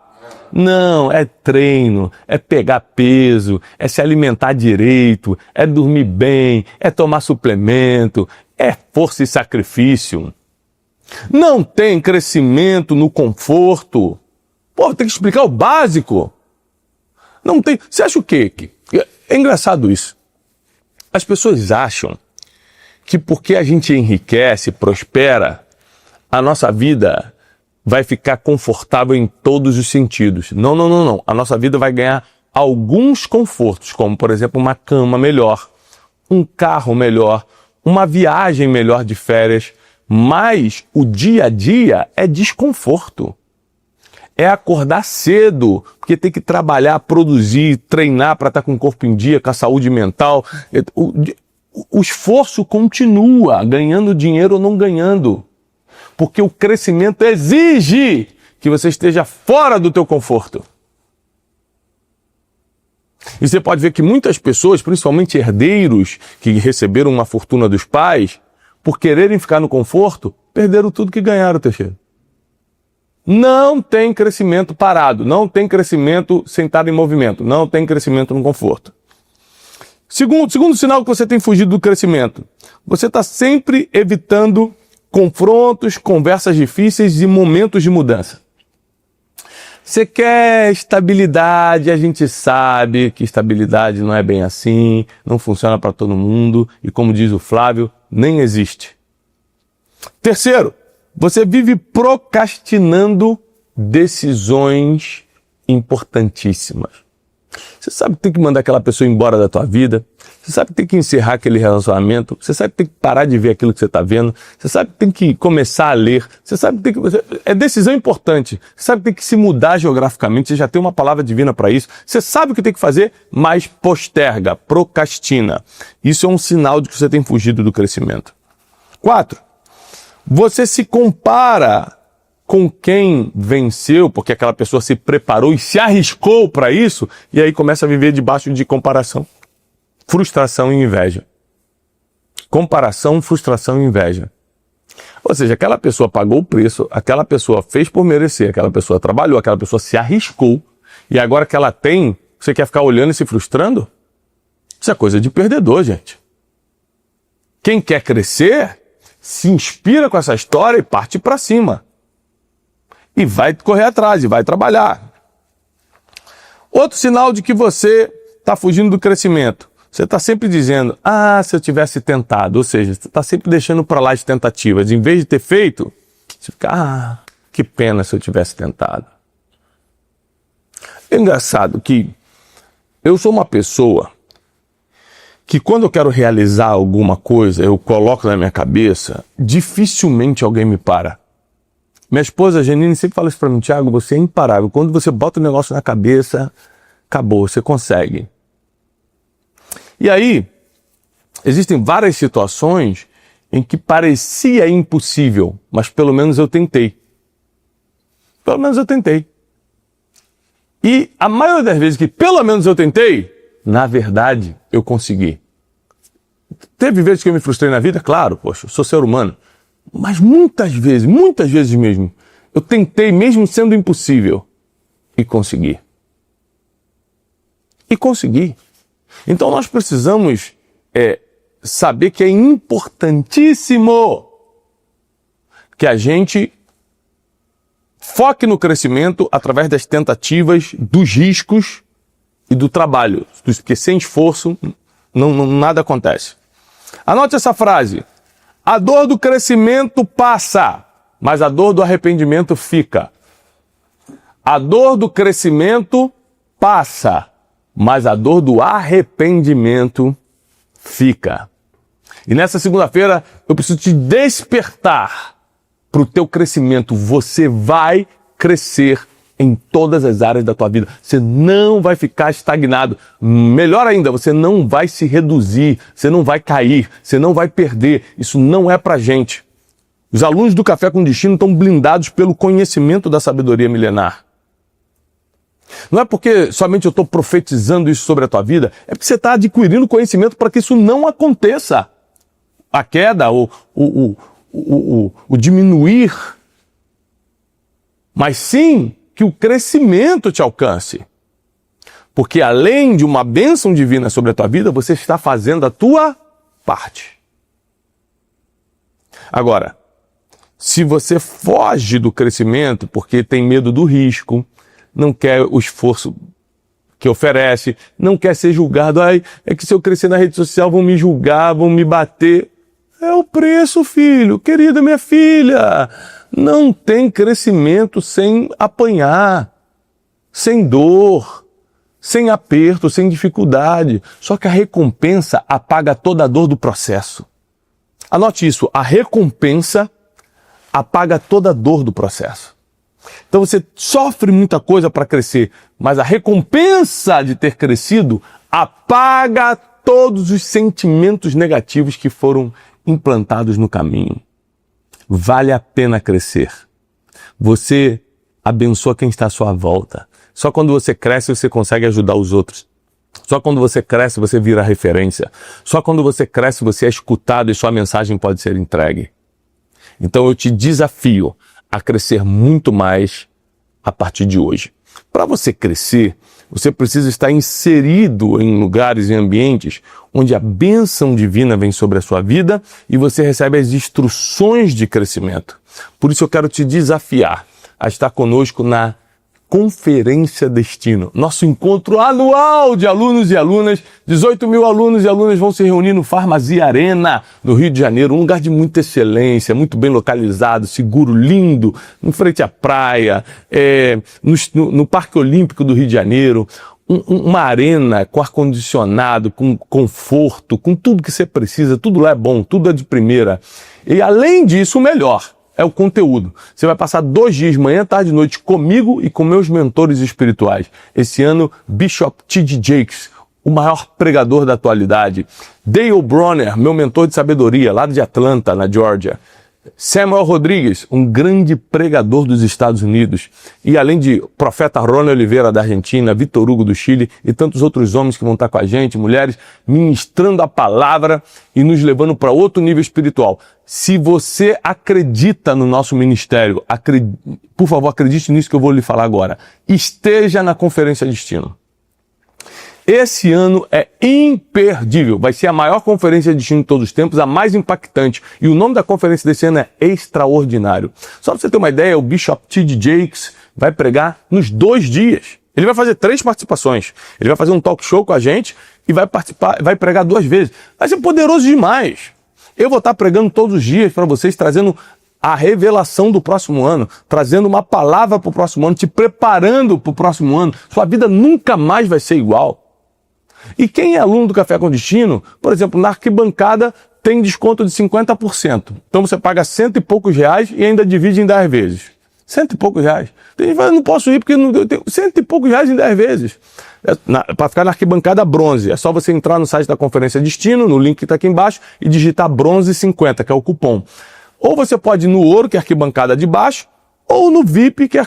Não, é treino, é pegar peso, é se alimentar direito, é dormir bem, é tomar suplemento, é força e sacrifício. Não tem crescimento no conforto. Pô, tem que explicar o básico. Não tem. Você acha o quê? É engraçado isso. As pessoas acham que porque a gente enriquece, prospera, a nossa vida vai ficar confortável em todos os sentidos. Não. A nossa vida vai ganhar alguns confortos, como, por exemplo, uma cama melhor, um carro melhor, uma viagem melhor de férias, mas o dia a dia é desconforto. É acordar cedo, porque tem que trabalhar, produzir, treinar para estar com o corpo em dia, com a saúde mental. O esforço continua, ganhando dinheiro ou não ganhando. Porque o crescimento exige que você esteja fora do teu conforto. E você pode ver que muitas pessoas, principalmente herdeiros, que receberam uma fortuna dos pais, por quererem ficar no conforto, perderam tudo que ganharam, Teixeira. Não tem crescimento parado, não tem crescimento sentado em movimento, não tem crescimento no conforto. Segundo sinal que você tem fugido do crescimento, você está sempre evitando confrontos, conversas difíceis e momentos de mudança. Você quer estabilidade, a gente sabe que estabilidade não é bem assim, não funciona para todo mundo e, como diz o Flávio, nem existe. Terceiro, você vive procrastinando decisões importantíssimas. Você sabe que tem que mandar aquela pessoa embora da tua vida. Você sabe que tem que encerrar aquele relacionamento. Você sabe que tem que parar de ver aquilo que você está vendo. Você sabe que tem que começar a ler. Você sabe que tem que... É decisão importante. Você sabe que tem que se mudar geograficamente. Você já tem uma palavra divina para isso. Você sabe o que tem que fazer, mas posterga, procrastina. Isso é um sinal de que você tem fugido do crescimento. 4. Você se compara com quem venceu, porque aquela pessoa se preparou e se arriscou para isso, e aí começa a viver debaixo de comparação, frustração e inveja. Comparação, frustração e inveja. Ou seja, aquela pessoa pagou o preço, aquela pessoa fez por merecer, aquela pessoa trabalhou, aquela pessoa se arriscou, e agora que ela tem, você quer ficar olhando e se frustrando? Isso é coisa de perdedor, gente. Quem quer crescer, se inspira com essa história e parte para cima. E vai correr atrás, e vai trabalhar. Outro sinal de que você está fugindo do crescimento. Você está sempre dizendo, se eu tivesse tentado. Ou seja, você está sempre deixando para lá as tentativas. Em vez de ter feito, você fica, que pena se eu tivesse tentado. É engraçado que eu sou uma pessoa que quando eu quero realizar alguma coisa, eu coloco na minha cabeça, dificilmente alguém me para. Minha esposa, Janine, sempre fala isso para mim, Thiago, você é imparável. Quando você bota o negócio na cabeça, acabou, você consegue. E aí, existem várias situações em que parecia impossível, mas pelo menos eu tentei. Pelo menos eu tentei. E a maioria das vezes que pelo menos eu tentei, na verdade, eu consegui. Teve vezes que eu me frustrei na vida? Claro, poxa, eu sou ser humano. Mas muitas vezes mesmo, eu tentei, mesmo sendo impossível, e consegui. E consegui. Então nós precisamos saber que é importantíssimo que a gente foque no crescimento através das tentativas, dos riscos e do trabalho, porque sem esforço nada acontece. Anote essa frase: a dor do crescimento passa, mas a dor do arrependimento fica. A dor do crescimento passa, mas a dor do arrependimento fica. E nessa segunda-feira eu preciso te despertar para o teu crescimento. Você vai crescer em todas as áreas da tua vida. Você não vai ficar estagnado. Melhor ainda, você não vai se reduzir, você não vai cair, você não vai perder. Isso não é pra gente. Os alunos do Café com Destino estão blindados pelo conhecimento da sabedoria milenar. Não é porque somente eu estou profetizando isso sobre a tua vida, é porque você está adquirindo conhecimento para que isso não aconteça. A queda, o diminuir, mas sim que o crescimento te alcance. Porque além de uma bênção divina sobre a tua vida, você está fazendo a tua parte. Agora, se você foge do crescimento porque tem medo do risco, não quer o esforço que oferece, não quer ser julgado, é que se eu crescer na rede social vão me julgar, vão me bater. É o preço, filho, querida minha filha. Não tem crescimento sem apanhar, sem dor, sem aperto, sem dificuldade. Só que a recompensa apaga toda a dor do processo. Anote isso, a recompensa apaga toda a dor do processo. Então você sofre muita coisa para crescer, mas a recompensa de ter crescido apaga todos os sentimentos negativos que foram implantados no caminho. Vale a pena crescer. Você abençoa quem está à sua volta. Só quando você cresce, você consegue ajudar os outros. Só quando você cresce, você vira referência. Só quando você cresce, você é escutado e sua mensagem pode ser entregue. Então eu te desafio a crescer muito mais a partir de hoje. Para você crescer, você precisa estar inserido em lugares e ambientes onde a bênção divina vem sobre a sua vida e você recebe as instruções de crescimento. Por isso eu quero te desafiar a estar conosco na Conferência Destino, nosso encontro anual de alunos e alunas. 18 mil alunos e alunas vão se reunir no Farmacia Arena, no Rio de Janeiro, um lugar de muita excelência, muito bem localizado, seguro, lindo, em frente à praia, no Parque Olímpico do Rio de Janeiro, uma arena com ar-condicionado, com conforto, com tudo que você precisa, tudo lá é bom, tudo é de primeira. E além disso, o melhor é o conteúdo. Você vai passar 2 dias, manhã, tarde e noite, comigo e com meus mentores espirituais. Esse ano, Bishop T.D. Jakes, o maior pregador da atualidade. Dale Bronner, meu mentor de sabedoria, lá de Atlanta, na Georgia. Samuel Rodrigues, um grande pregador dos Estados Unidos. E além de profeta Rony Oliveira da Argentina, Vitor Hugo do Chile e tantos outros homens que vão estar com a gente, mulheres, ministrando a palavra e nos levando para outro nível espiritual. Se você acredita no nosso ministério, por favor, acredite nisso que eu vou lhe falar agora. Esteja na Conferência Destino. Esse ano é imperdível. Vai ser a maior conferência de destino de todos os tempos, a mais impactante. E o nome da conferência desse ano é Extraordinário. Só para você ter uma ideia, o Bishop T.D. Jakes vai pregar nos 2 dias. Ele vai fazer 3 participações. Ele vai fazer um talk show com a gente e vai pregar 2 vezes. Vai ser poderoso demais. Eu vou estar pregando todos os dias para vocês, trazendo a revelação do próximo ano, trazendo uma palavra para o próximo ano, te preparando para o próximo ano. Sua vida nunca mais vai ser igual. E quem é aluno do Café com Destino, por exemplo, na arquibancada tem desconto de 50%. Então você paga R$100 e poucos e ainda divide em 10 vezes. R$100 e poucos. Tem gente que fala, eu não posso ir porque eu tenho R$100 e poucos em 10 vezes. Para ficar na arquibancada bronze, é só você entrar no site da Conferência Destino, no link que está aqui embaixo, e digitar bronze 50, que é o cupom. Ou você pode ir no ouro, que é a arquibancada de baixo, ou no VIP, que é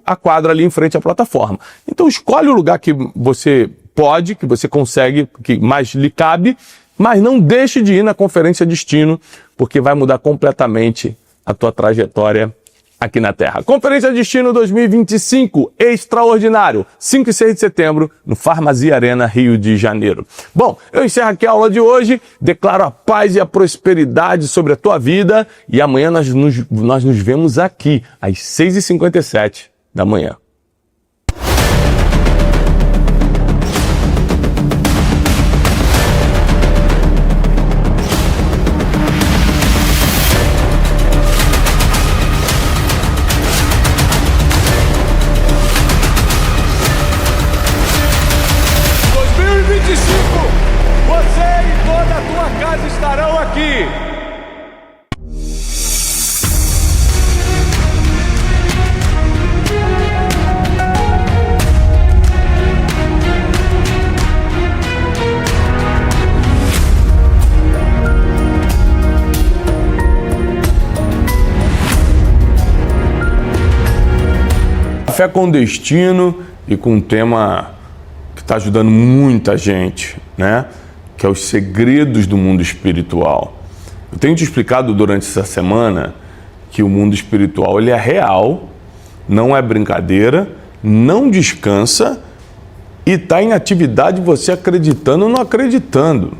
a quadra ali em frente à plataforma. Então escolhe o lugar que você pode, que você consegue, que mais lhe cabe, mas não deixe de ir na Conferência Destino, porque vai mudar completamente a tua trajetória aqui na Terra. Conferência Destino 2025, extraordinário, 5 e 6 de setembro, no Farmacia Arena, Rio de Janeiro. Bom, eu encerro aqui a aula de hoje, declaro a paz e a prosperidade sobre a tua vida e amanhã nós nos vemos aqui, às 6h57 da manhã. Estarão aqui. Café com Destino e com um tema que está ajudando muita gente, né? Que é os segredos do mundo espiritual. Eu tenho te explicado durante essa semana que o mundo espiritual ele é real, não é brincadeira, não descansa e está em atividade você acreditando ou não acreditando.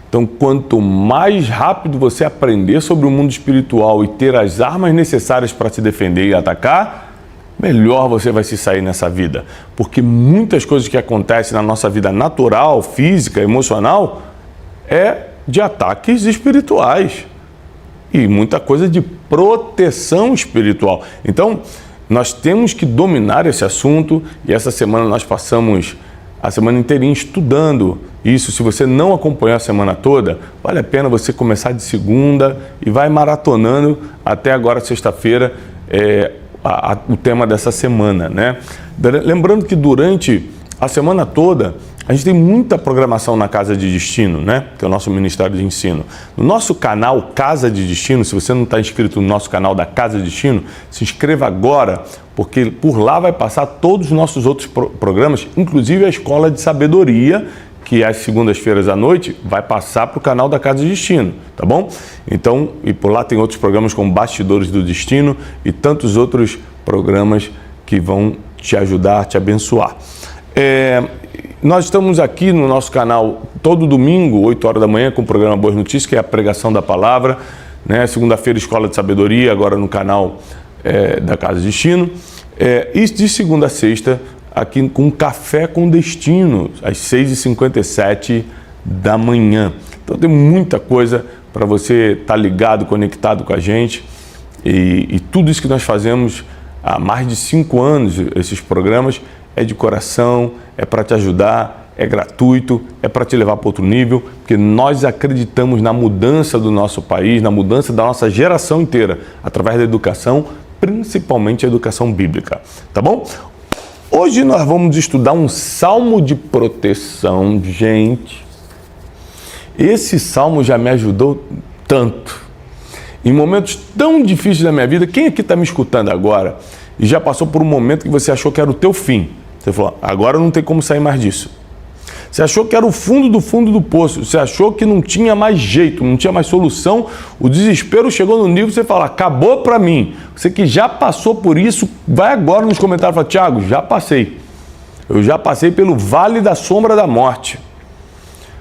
Então, quanto mais rápido você aprender sobre o mundo espiritual e ter as armas necessárias para se defender e atacar, melhor você vai se sair nessa vida. Porque muitas coisas que acontecem na nossa vida natural, física, emocional, é de ataques espirituais. E muita coisa de proteção espiritual. Então, nós temos que dominar esse assunto e essa semana nós passamos a semana inteirinha estudando isso. Se você não acompanhou a semana toda, vale a pena você começar de segunda e vai maratonando até agora, sexta-feira, o tema dessa semana, né? Lembrando que durante a semana toda a gente tem muita programação na Casa de Destino, né? Que é o nosso Ministério de Ensino. No nosso canal Casa de Destino, se você não está inscrito no nosso canal da Casa de Destino, se inscreva agora, porque por lá vai passar todos os nossos outros programas, inclusive a Escola de Sabedoria, que às segundas-feiras à noite vai passar para o canal da Casa de Destino, tá bom? Então, e por lá tem outros programas como Bastidores do Destino e tantos outros programas que vão te ajudar, te abençoar. Nós estamos aqui no nosso canal todo domingo, 8 horas da manhã, com o programa Boas Notícias, que é a pregação da palavra, né? Segunda-feira, Escola de Sabedoria, agora no canal da Casa de Destino. E de segunda a sexta, aqui com Café com Destino, às 6h57 da manhã. Então tem muita coisa para você estar ligado, conectado com a gente. E tudo isso que nós fazemos há mais de 5 anos, esses programas, é de coração, é para te ajudar, é gratuito, é para te levar para outro nível, porque nós acreditamos na mudança do nosso país, na mudança da nossa geração inteira, através da educação, principalmente a educação bíblica, tá bom? Hoje nós vamos estudar um salmo de proteção, gente. Esse salmo já me ajudou tanto. Em momentos tão difíceis da minha vida, quem aqui está me escutando agora e já passou por um momento que você achou que era o teu fim? Você falou, agora não tem como sair mais disso. Você achou que era o fundo do poço, você achou que não tinha mais jeito, não tinha mais solução, o desespero chegou no nível, você fala, acabou para mim. Você que já passou por isso, vai agora nos comentários e fala, Thiago, já passei. Eu já passei pelo vale da sombra da morte.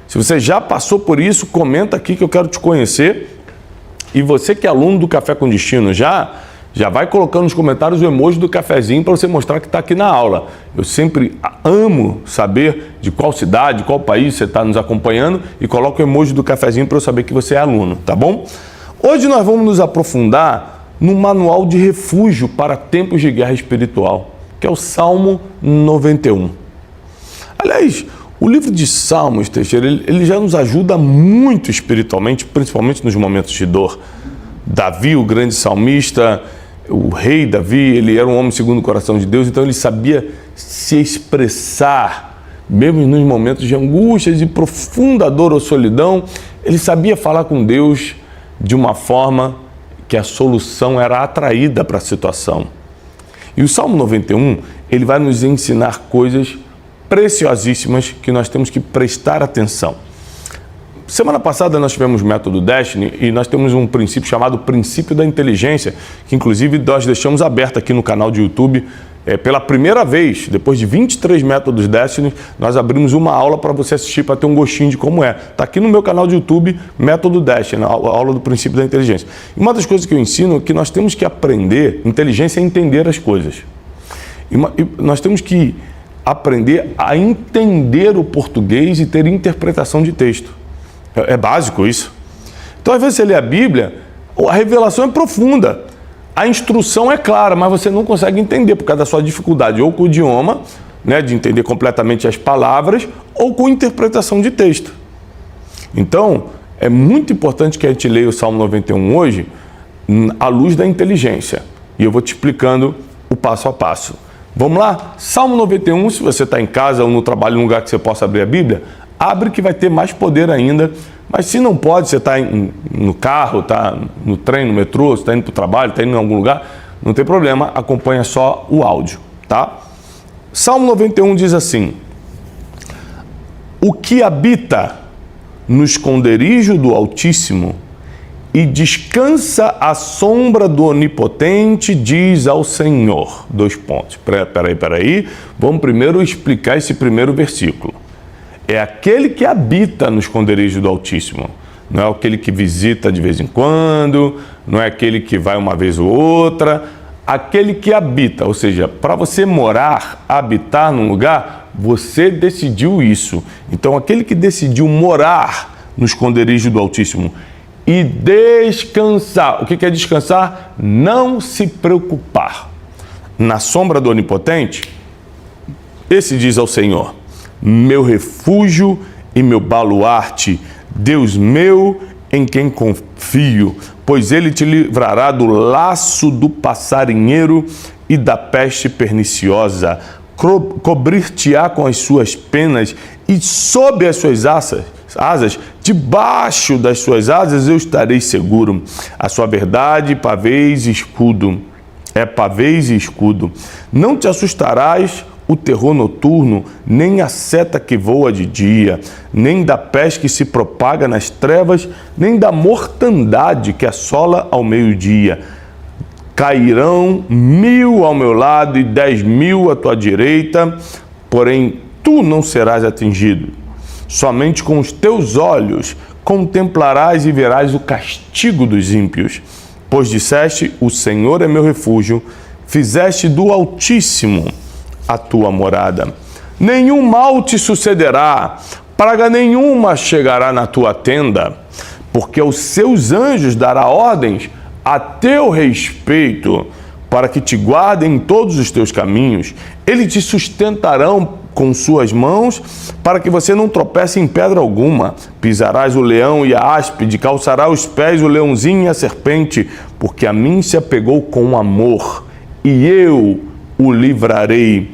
Se você já passou por isso, comenta aqui que eu quero te conhecer. E você que é aluno do Café com Destino já vai colocando nos comentários o emoji do cafezinho para você mostrar que está aqui na aula. Eu sempre amo saber de qual cidade, qual país você está nos acompanhando e coloca o emoji do cafezinho para eu saber que você é aluno, tá bom? Hoje nós vamos nos aprofundar no manual de refúgio para tempos de guerra espiritual, que é o Salmo 91. Aliás, o livro de Salmos, Teixeira, ele já nos ajuda muito espiritualmente, principalmente nos momentos de dor. Davi, o grande salmista, o rei Davi, ele era um homem segundo o coração de Deus, então ele sabia se expressar, mesmo nos momentos de angústia, de profunda dor ou solidão, ele sabia falar com Deus de uma forma que a solução era atraída para a situação. E o Salmo 91, ele vai nos ensinar coisas preciosíssimas que nós temos que prestar atenção. semana passada nós tivemos o método Destiny e nós temos um princípio chamado princípio da inteligência, que inclusive nós deixamos aberto aqui no canal de YouTube. Pela primeira vez, depois de 23 métodos Destiny, nós abrimos uma aula para você assistir, para ter um gostinho de como é. Está aqui no meu canal de YouTube, método Destiny, a aula do princípio da inteligência. E uma das coisas que eu ensino é que nós temos que aprender, inteligência é entender as coisas. E nós temos que aprender a entender o português e ter interpretação de texto. É básico isso. Então, às vezes você lê a Bíblia, a revelação é profunda. A instrução é clara, mas você não consegue entender por causa da sua dificuldade, ou com o idioma, né, de entender completamente as palavras, ou com interpretação de texto. Então, é muito importante que a gente leia o Salmo 91 hoje à luz da inteligência. E eu vou te explicando o passo a passo. Vamos lá? Salmo 91, se você está em casa ou no trabalho, em um lugar que você possa abrir a Bíblia, abre que vai ter mais poder ainda. Mas se não pode, você está no carro, está no trem, no metrô, você está indo para o trabalho, está indo em algum lugar, não tem problema, acompanha só o áudio, tá? Salmo 91 diz assim: o que habita no esconderijo do Altíssimo e descansa à sombra do Onipotente, diz ao Senhor. 2 pontos. Peraí. Vamos primeiro explicar esse primeiro versículo. É aquele que habita no esconderijo do Altíssimo. Não é aquele que visita de vez em quando, não é aquele que vai uma vez ou outra. Aquele que habita, ou seja, para você morar, habitar num lugar, você decidiu isso. Então, aquele que decidiu morar no esconderijo do Altíssimo e descansar. O que é descansar? Não se preocupar. Na sombra do Onipotente, esse diz ao Senhor: meu refúgio e meu baluarte, Deus meu em quem confio, pois ele te livrará do laço do passarinheiro e da peste perniciosa, cobrir-te-á com as suas penas e sob as suas asas, debaixo das suas asas eu estarei seguro. A sua verdade, pavês e escudo, pavês e escudo. Não te assustarás o terror noturno, nem a seta que voa de dia, nem da peste que se propaga nas trevas, nem da mortandade que assola ao meio-dia. Cairão 1000 ao meu lado e 10.000 à tua direita, porém tu não serás atingido. Somente com os teus olhos contemplarás e verás o castigo dos ímpios. Pois disseste: o Senhor é meu refúgio, fizeste do Altíssimo a tua morada. Nenhum mal te sucederá, praga nenhuma chegará na tua tenda, porque aos seus anjos dará ordens a teu respeito, para que te guardem em todos os teus caminhos. Eles te sustentarão com suas mãos, para que você não tropece em pedra alguma. Pisarás o leão e a áspide, calçará os pés o leãozinho e a serpente, porque a mim se apegou com amor, e eu o livrarei.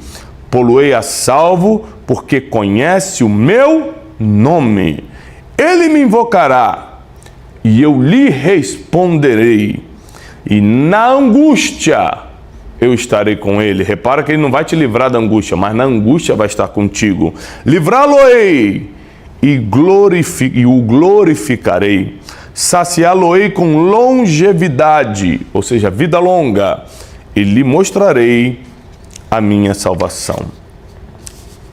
Poloei a salvo, porque conhece o meu nome. Ele me invocará, e eu lhe responderei. E na angústia eu estarei com ele. Repara que ele não vai te livrar da angústia, mas na angústia vai estar contigo. Livrá-lo-ei e o glorificarei. Saciá-lo-ei com longevidade, ou seja, vida longa, e lhe mostrarei a minha salvação.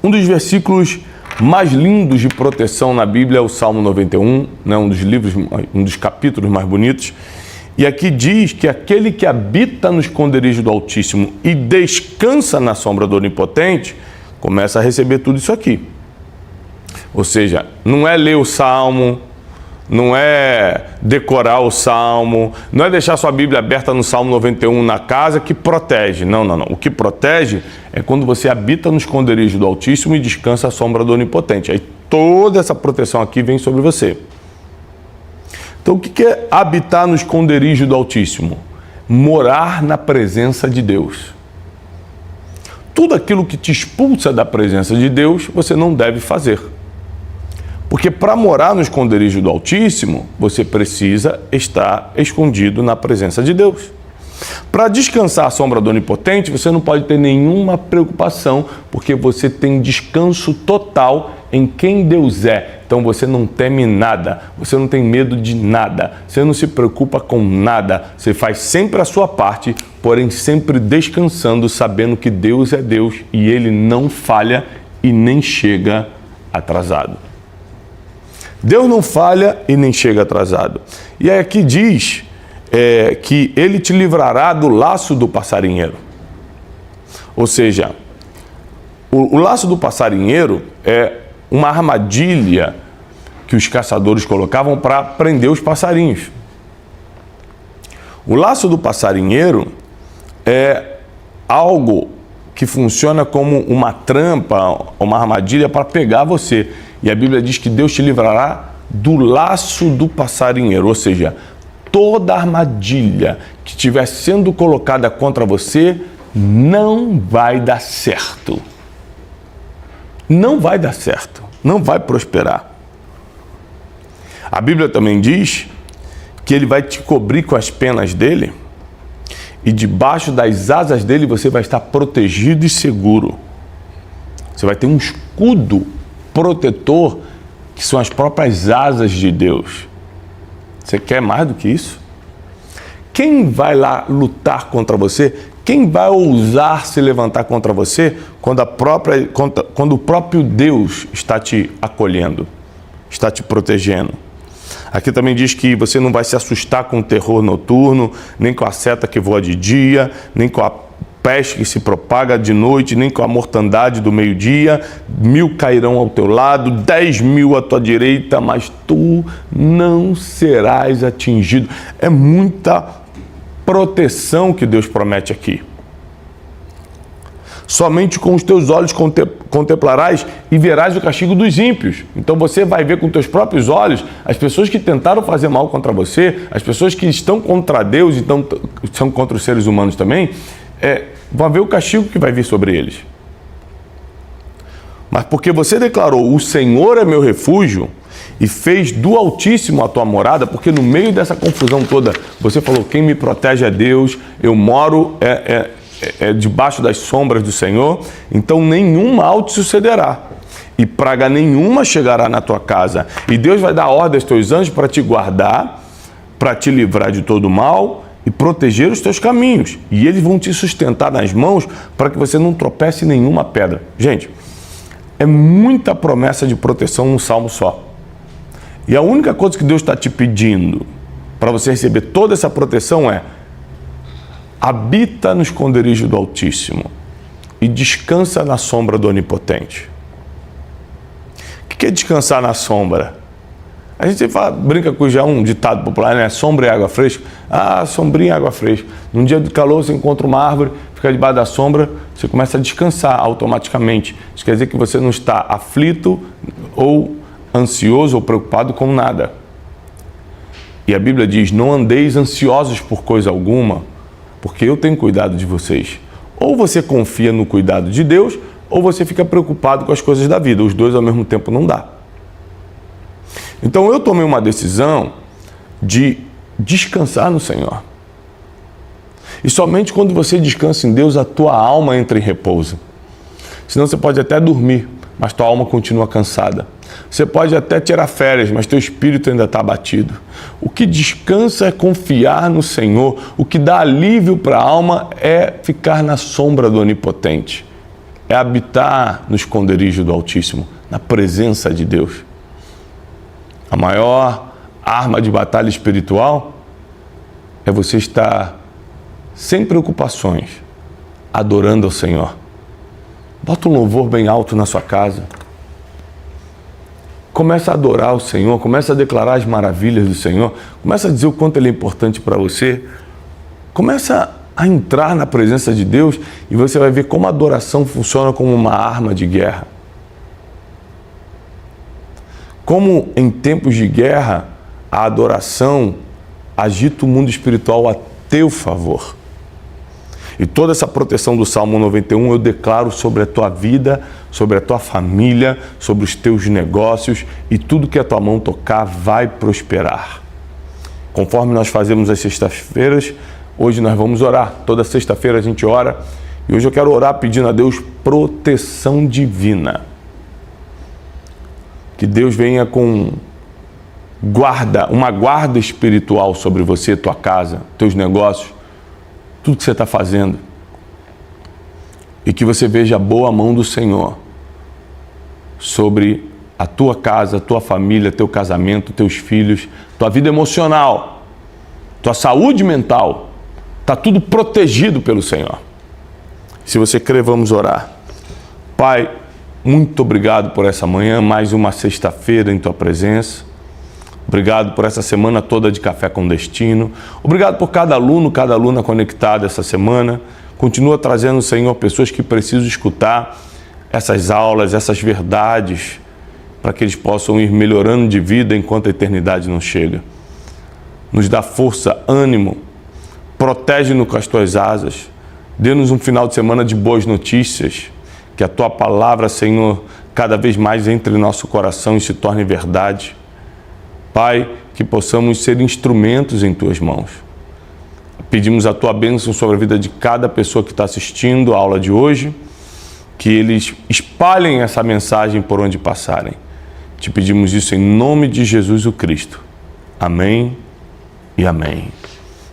Um dos versículos mais lindos de proteção na Bíblia é o Salmo 91, né? Um dos capítulos mais bonitos. E aqui diz que aquele que habita no esconderijo do Altíssimo e descansa na sombra do Onipotente, começa a receber tudo isso aqui. Ou seja, não é ler o Salmo, não é decorar o Salmo, não é deixar sua Bíblia aberta no Salmo 91 na casa que protege. Não. O que protege é quando você habita no esconderijo do Altíssimo e descansa à sombra do Onipotente. Aí toda essa proteção aqui vem sobre você. Então o que é habitar no esconderijo do Altíssimo? Morar na presença de Deus. Tudo aquilo que te expulsa da presença de Deus, você não deve fazer. Porque para morar no esconderijo do Altíssimo, você precisa estar escondido na presença de Deus. Para descansar à sombra do Onipotente, você não pode ter nenhuma preocupação, porque você tem descanso total em quem Deus é. Então você não teme nada, você não tem medo de nada, você não se preocupa com nada, você faz sempre a sua parte, porém sempre descansando, sabendo que Deus é Deus e Ele não falha e nem chega atrasado. Deus não falha e nem chega atrasado. E aí aqui diz que Ele te livrará do laço do passarinheiro. Ou seja, o laço do passarinheiro é uma armadilha que os caçadores colocavam para prender os passarinhos. O laço do passarinheiro é algo que funciona como uma trampa, uma armadilha para pegar você. E a Bíblia diz que Deus te livrará do laço do passarinheiro, ou seja, toda armadilha que estiver sendo colocada contra você não vai dar certo. Não vai dar certo, não vai prosperar. A Bíblia também diz que Ele vai te cobrir com as penas dEle e debaixo das asas dEle você vai estar protegido e seguro. Você vai ter um escudo protetor que são as próprias asas de Deus. Você quer mais do que isso? Quem vai lá lutar contra você? Quem vai ousar se levantar contra você quando o próprio Deus está te acolhendo, está te protegendo? Aqui também diz que você não vai se assustar com o terror noturno, nem com a seta que voa de dia, nem com a peste que se propaga de noite, nem com a mortandade do meio-dia. 1000 cairão ao teu lado, 10.000 à tua direita, mas tu não serás atingido. É muita proteção que Deus promete aqui. Somente com os teus olhos contemplarás e verás o castigo dos ímpios. Então você vai ver com teus próprios olhos as pessoas que tentaram fazer mal contra você, as pessoas que estão contra Deus e são contra os seres humanos também, vão ver o castigo que vai vir sobre eles. Mas porque você declarou, o Senhor é meu refúgio, e fez do Altíssimo a tua morada, porque no meio dessa confusão toda, você falou, quem me protege é Deus, eu moro debaixo das sombras do Senhor, então nenhum mal te sucederá, e praga nenhuma chegará na tua casa, e Deus vai dar ordem aos teus anjos para te guardar, para te livrar de todo mal, e proteger os teus caminhos, e eles vão te sustentar nas mãos, para que você não tropece em nenhuma pedra. Gente, é muita promessa de proteção num salmo só. E a única coisa que Deus está te pedindo para você receber toda essa proteção é: habita no esconderijo do Altíssimo e descansa na sombra do Onipotente. O que é descansar na sombra? A gente brinca com já um ditado popular, né? Sombra e água fresca. Ah, sombrinha e água fresca. Num dia de calor você encontra uma árvore, fica debaixo da sombra, você começa a descansar automaticamente. Isso quer dizer que você não está aflito ou ansioso ou preocupado com nada. E a Bíblia diz, não andeis ansiosos por coisa alguma, porque eu tenho cuidado de vocês. Ou você confia no cuidado de Deus, ou você fica preocupado com as coisas da vida. Os dois ao mesmo tempo não dá. Então eu tomei uma decisão de descansar no Senhor. E somente quando você descansa em Deus, a tua alma entra em repouso. Senão você pode até dormir, mas tua alma continua cansada. Você pode até tirar férias, mas teu espírito ainda está abatido. O que descansa é confiar no Senhor. O que dá alívio para a alma é ficar na sombra do Onipotente. É habitar no esconderijo do Altíssimo, na presença de Deus. A maior arma de batalha espiritual é você estar sem preocupações, adorando ao Senhor. Bota um louvor bem alto na sua casa. Começa a adorar o Senhor, começa a declarar as maravilhas do Senhor, começa a dizer o quanto Ele é importante para você. Começa a entrar na presença de Deus e você vai ver como a adoração funciona como uma arma de guerra. Como em tempos de guerra, a adoração agita o mundo espiritual a teu favor. E toda essa proteção do Salmo 91 eu declaro sobre a tua vida, sobre a tua família, sobre os teus negócios, e tudo que a tua mão tocar vai prosperar. Conforme nós fazemos às sextas-feiras, hoje nós vamos orar. Toda sexta-feira a gente ora, e hoje eu quero orar pedindo a Deus proteção divina. Que Deus venha com uma guarda espiritual sobre você, tua casa, teus negócios, tudo que você está fazendo. E que você veja a boa mão do Senhor sobre a tua casa, a tua família, teu casamento, teus filhos, tua vida emocional, tua saúde mental. Está tudo protegido pelo Senhor. Se você crer, vamos orar. Pai, muito obrigado por essa manhã, mais uma sexta-feira em tua presença. Obrigado por essa semana toda de Café com Destino. Obrigado por cada aluno, cada aluna conectada essa semana. Continua trazendo, Senhor, pessoas que precisam escutar essas aulas, essas verdades, para que eles possam ir melhorando de vida enquanto a eternidade não chega. Nos dá força, ânimo, protege-nos com as tuas asas. Dê-nos um final de semana de boas notícias, que a tua palavra, Senhor, cada vez mais entre em nosso coração e se torne verdade. Pai, que possamos ser instrumentos em tuas mãos. Pedimos a tua bênção sobre a vida de cada pessoa que está assistindo a aula de hoje, que eles espalhem essa mensagem por onde passarem. Te pedimos isso em nome de Jesus o Cristo. Amém e amém.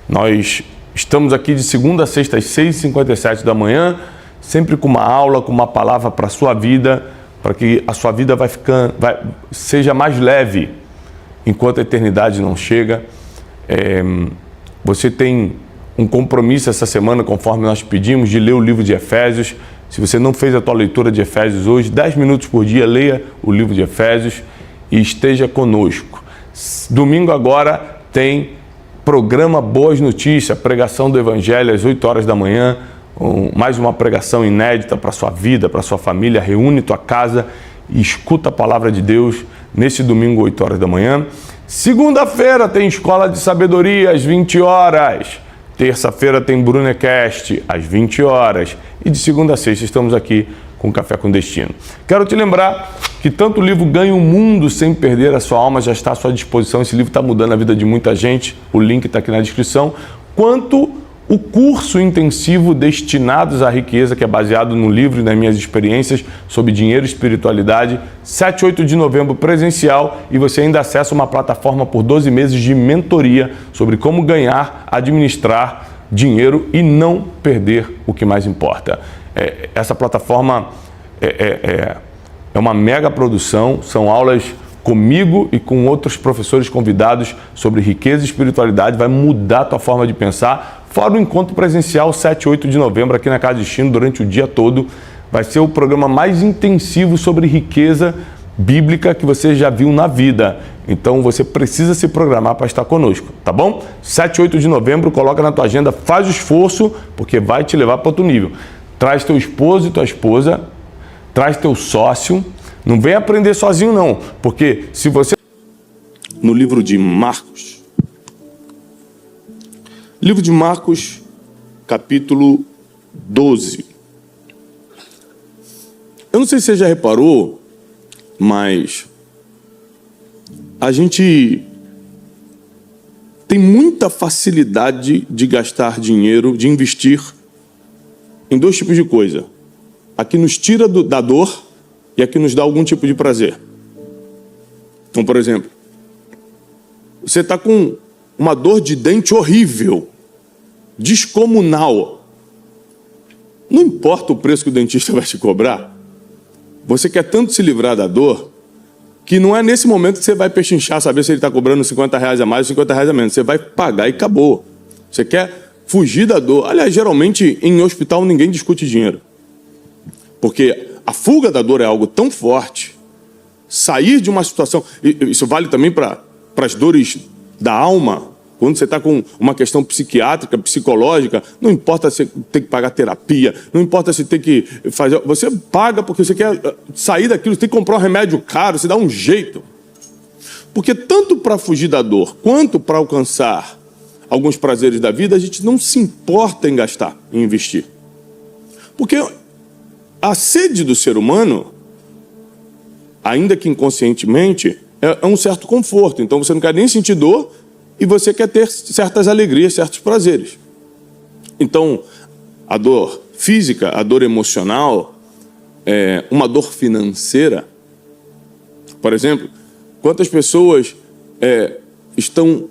Nós estamos aqui de segunda a sexta às 6h57 da manhã, sempre com uma aula, com uma palavra para a sua vida, para que a sua vida seja mais leve enquanto a eternidade não chega. Você tem um compromisso essa semana, conforme nós pedimos, de ler o livro de Efésios. Se você não fez a tua leitura de Efésios hoje, 10 minutos por dia, leia o livro de Efésios e esteja conosco. Domingo agora tem programa Boas Notícias, pregação do Evangelho às 8 horas da manhã, mais uma pregação inédita para a sua vida, para a sua família. Reúne tua casa e escuta a palavra de Deus nesse domingo, 8 horas da manhã. Segunda-feira tem Escola de Sabedoria às 20 horas. Terça-feira tem Brunecast às 20 horas. E de segunda a sexta estamos aqui com Café com Destino. Quero te lembrar que tanto o livro Ganhe o Mundo Sem Perder a Sua Alma já está à sua disposição. Esse livro está mudando a vida de muita gente. O link está aqui na descrição. Quanto o curso intensivo Destinados à Riqueza, que é baseado no livro e nas minhas experiências sobre dinheiro e espiritualidade, 7 e 8 de novembro presencial, e você ainda acessa uma plataforma por 12 meses de mentoria sobre como ganhar, administrar dinheiro e não perder o que mais importa. Essa plataforma é uma mega produção, são aulas comigo e com outros professores convidados sobre riqueza e espiritualidade, vai mudar a tua forma de pensar. Fora o encontro presencial, 7 e 8 de novembro, aqui na Casa Destino, durante o dia todo. Vai ser o programa mais intensivo sobre riqueza bíblica que você já viu na vida. Então você precisa se programar para estar conosco, tá bom? 7 e 8 de novembro, coloca na tua agenda, faz o esforço, porque vai te levar para outro nível. Traz teu esposo e tua esposa, traz teu sócio. Não vem aprender sozinho não, porque se você... No livro de Marcos, capítulo 12. Eu não sei se você já reparou, mas a gente tem muita facilidade de gastar dinheiro, de investir em dois tipos de coisa. A que nos tira da dor e a que nos dá algum tipo de prazer. Então, por exemplo, você está com uma dor de dente horrível, descomunal. Não importa o preço que o dentista vai te cobrar, você quer tanto se livrar da dor, que não é nesse momento que você vai pechinchar, saber se ele está cobrando R$50 a mais ou R$50 a menos. Você vai pagar e acabou. Você quer fugir da dor. Aliás, geralmente em hospital ninguém discute dinheiro. Porque a fuga da dor é algo tão forte. Sair de uma situação... Isso vale também para as dores da alma. Quando você está com uma questão psiquiátrica, psicológica, não importa se tem que pagar terapia, não importa se tem que fazer... Você paga porque você quer sair daquilo, você tem que comprar um remédio caro, você dá um jeito. Porque tanto para fugir da dor, quanto para alcançar alguns prazeres da vida, a gente não se importa em gastar, em investir. Porque a sede do ser humano, ainda que inconscientemente, é um certo conforto. Então você não quer nem sentir dor, e você quer ter certas alegrias, certos prazeres. Então, a dor física, a dor emocional, uma dor financeira, por exemplo, quantas pessoas estão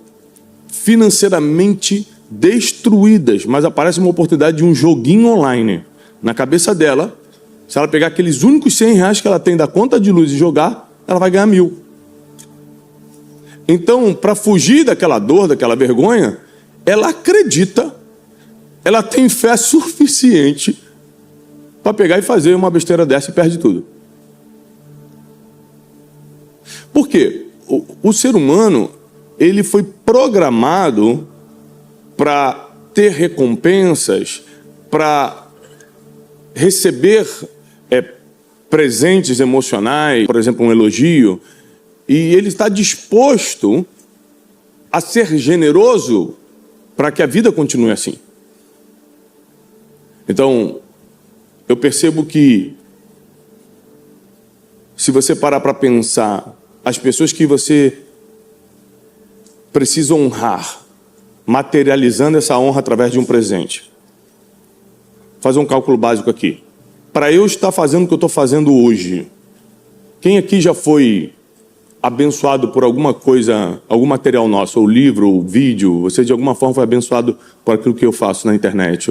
financeiramente destruídas, mas aparece uma oportunidade de um joguinho online na cabeça dela. Se ela pegar aqueles únicos R$100 que ela tem da conta de luz e jogar, ela vai ganhar 1.000. Então, para fugir daquela dor, daquela vergonha, ela acredita, ela tem fé suficiente para pegar e fazer uma besteira dessa e perde tudo. Por quê? O ser humano, ele foi programado para ter recompensas, para receber presentes emocionais, por exemplo, um elogio, e ele está disposto a ser generoso para que a vida continue assim. Então, eu percebo que, se você parar para pensar, as pessoas que você precisa honrar, materializando essa honra através de um presente. Vou fazer um cálculo básico aqui. Para eu estar fazendo o que eu estou fazendo hoje, quem aqui já foi abençoado por alguma coisa, algum material nosso, ou livro, ou vídeo, você de alguma forma foi abençoado por aquilo que eu faço na internet?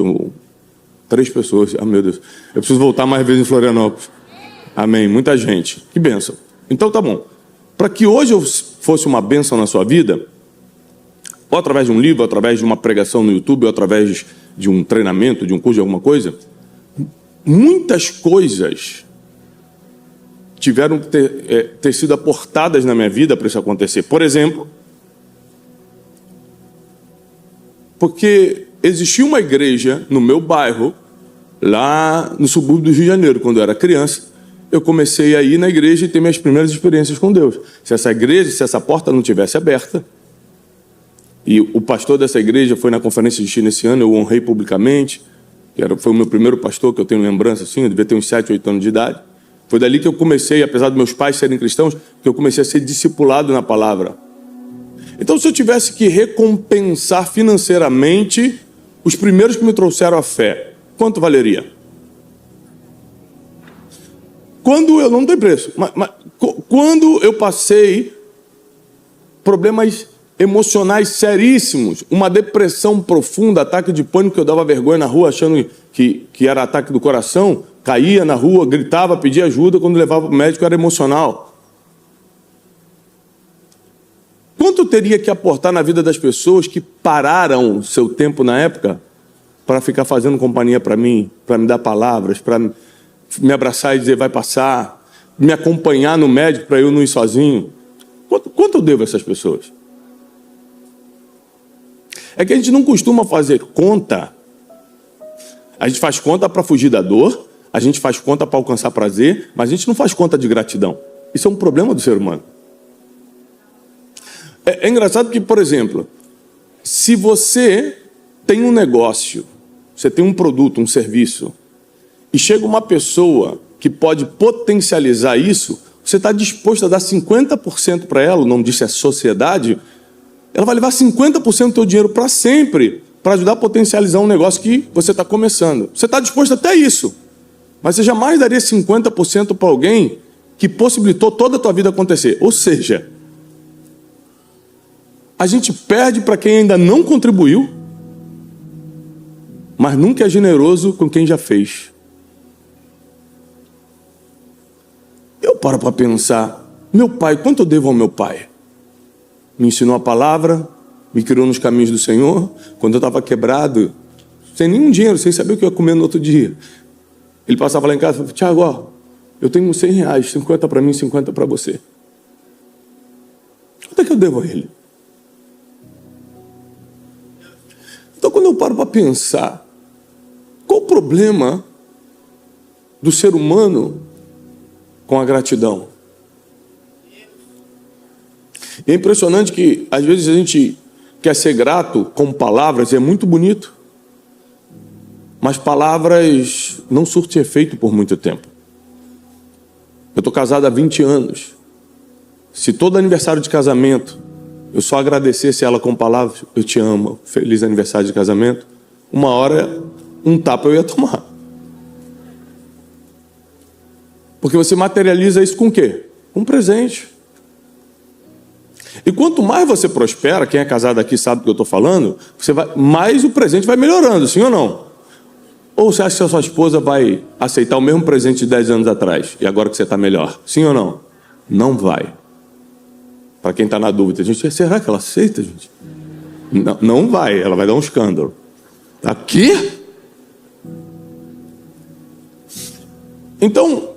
3 pessoas, meu Deus, eu preciso voltar mais vezes em Florianópolis. Amém, muita gente, que bênção. Então tá bom, para que hoje eu fosse uma bênção na sua vida, ou através de um livro, ou através de uma pregação no YouTube, ou através de um treinamento, de um curso, de alguma coisa, muitas coisas tiveram que ter sido aportadas na minha vida para isso acontecer. Por exemplo, porque existia uma igreja no meu bairro, lá no subúrbio do Rio de Janeiro, quando eu era criança, eu comecei a ir na igreja e ter minhas primeiras experiências com Deus. Se essa igreja, se essa porta não tivesse aberta, e o pastor dessa igreja foi na conferência de China esse ano, eu o honrei publicamente, foi o meu primeiro pastor, que eu tenho lembrança assim, eu devia ter uns 7, 8 anos de idade. Foi dali que eu comecei, apesar dos meus pais serem cristãos, que eu comecei a ser discipulado na palavra. Então, se eu tivesse que recompensar financeiramente os primeiros que me trouxeram a fé, quanto valeria? Quando eu não tem preço, mas quando eu passei problemas emocionais seríssimos, uma depressão profunda, ataque de pânico, que eu dava vergonha na rua achando que era ataque do coração, caía na rua, gritava, pedia ajuda, quando levava para o médico era emocional. Quanto eu teria que aportar na vida das pessoas que pararam seu tempo na época para ficar fazendo companhia para mim, para me dar palavras, para me abraçar e dizer vai passar, me acompanhar no médico para eu não ir sozinho? Quanto eu devo a essas pessoas? É que a gente não costuma fazer conta. A gente faz conta para fugir da dor, a gente faz conta para alcançar prazer, mas a gente não faz conta de gratidão. Isso é um problema do ser humano. É engraçado que, por exemplo, se você tem um negócio, você tem um produto, um serviço, e chega uma pessoa que pode potencializar isso, você está disposto a dar 50% para ela, o nome disso é sociedade, ela vai levar 50% do teu dinheiro para sempre, para ajudar a potencializar um negócio que você está começando. Você está disposto até isso, mas você jamais daria 50% para alguém que possibilitou toda a tua vida acontecer. Ou seja, a gente perde para quem ainda não contribuiu, mas nunca é generoso com quem já fez. Eu paro para pensar, meu pai, quanto eu devo ao meu pai? Me ensinou a palavra, me criou nos caminhos do Senhor. Quando eu estava quebrado, sem nenhum dinheiro, sem saber o que eu ia comer no outro dia, ele passava lá em casa e falava, Tiago, ó, eu tenho R$100, 50 para mim, 50 para você. Quanto é que eu devo a ele? Então, quando eu paro para pensar, qual o problema do ser humano com a gratidão? E é impressionante que, às vezes, a gente quer ser grato com palavras, e é muito bonito, mas palavras não surtem efeito por muito tempo. Eu estou casado há 20 anos. Se todo aniversário de casamento eu só agradecesse ela com palavras, eu te amo, feliz aniversário de casamento, uma hora, um tapa eu ia tomar. Porque você materializa isso com o quê? Um presente. E quanto mais você prospera, quem é casado aqui sabe do que eu estou falando, mais o presente vai melhorando, sim ou não? Ou você acha que a sua esposa vai aceitar o mesmo presente de 10 anos atrás, e agora que você está melhor? Sim ou não? Não vai. Para quem está na dúvida, gente, será que ela aceita, gente? Não, não vai, ela vai dar um escândalo. Aqui? Então,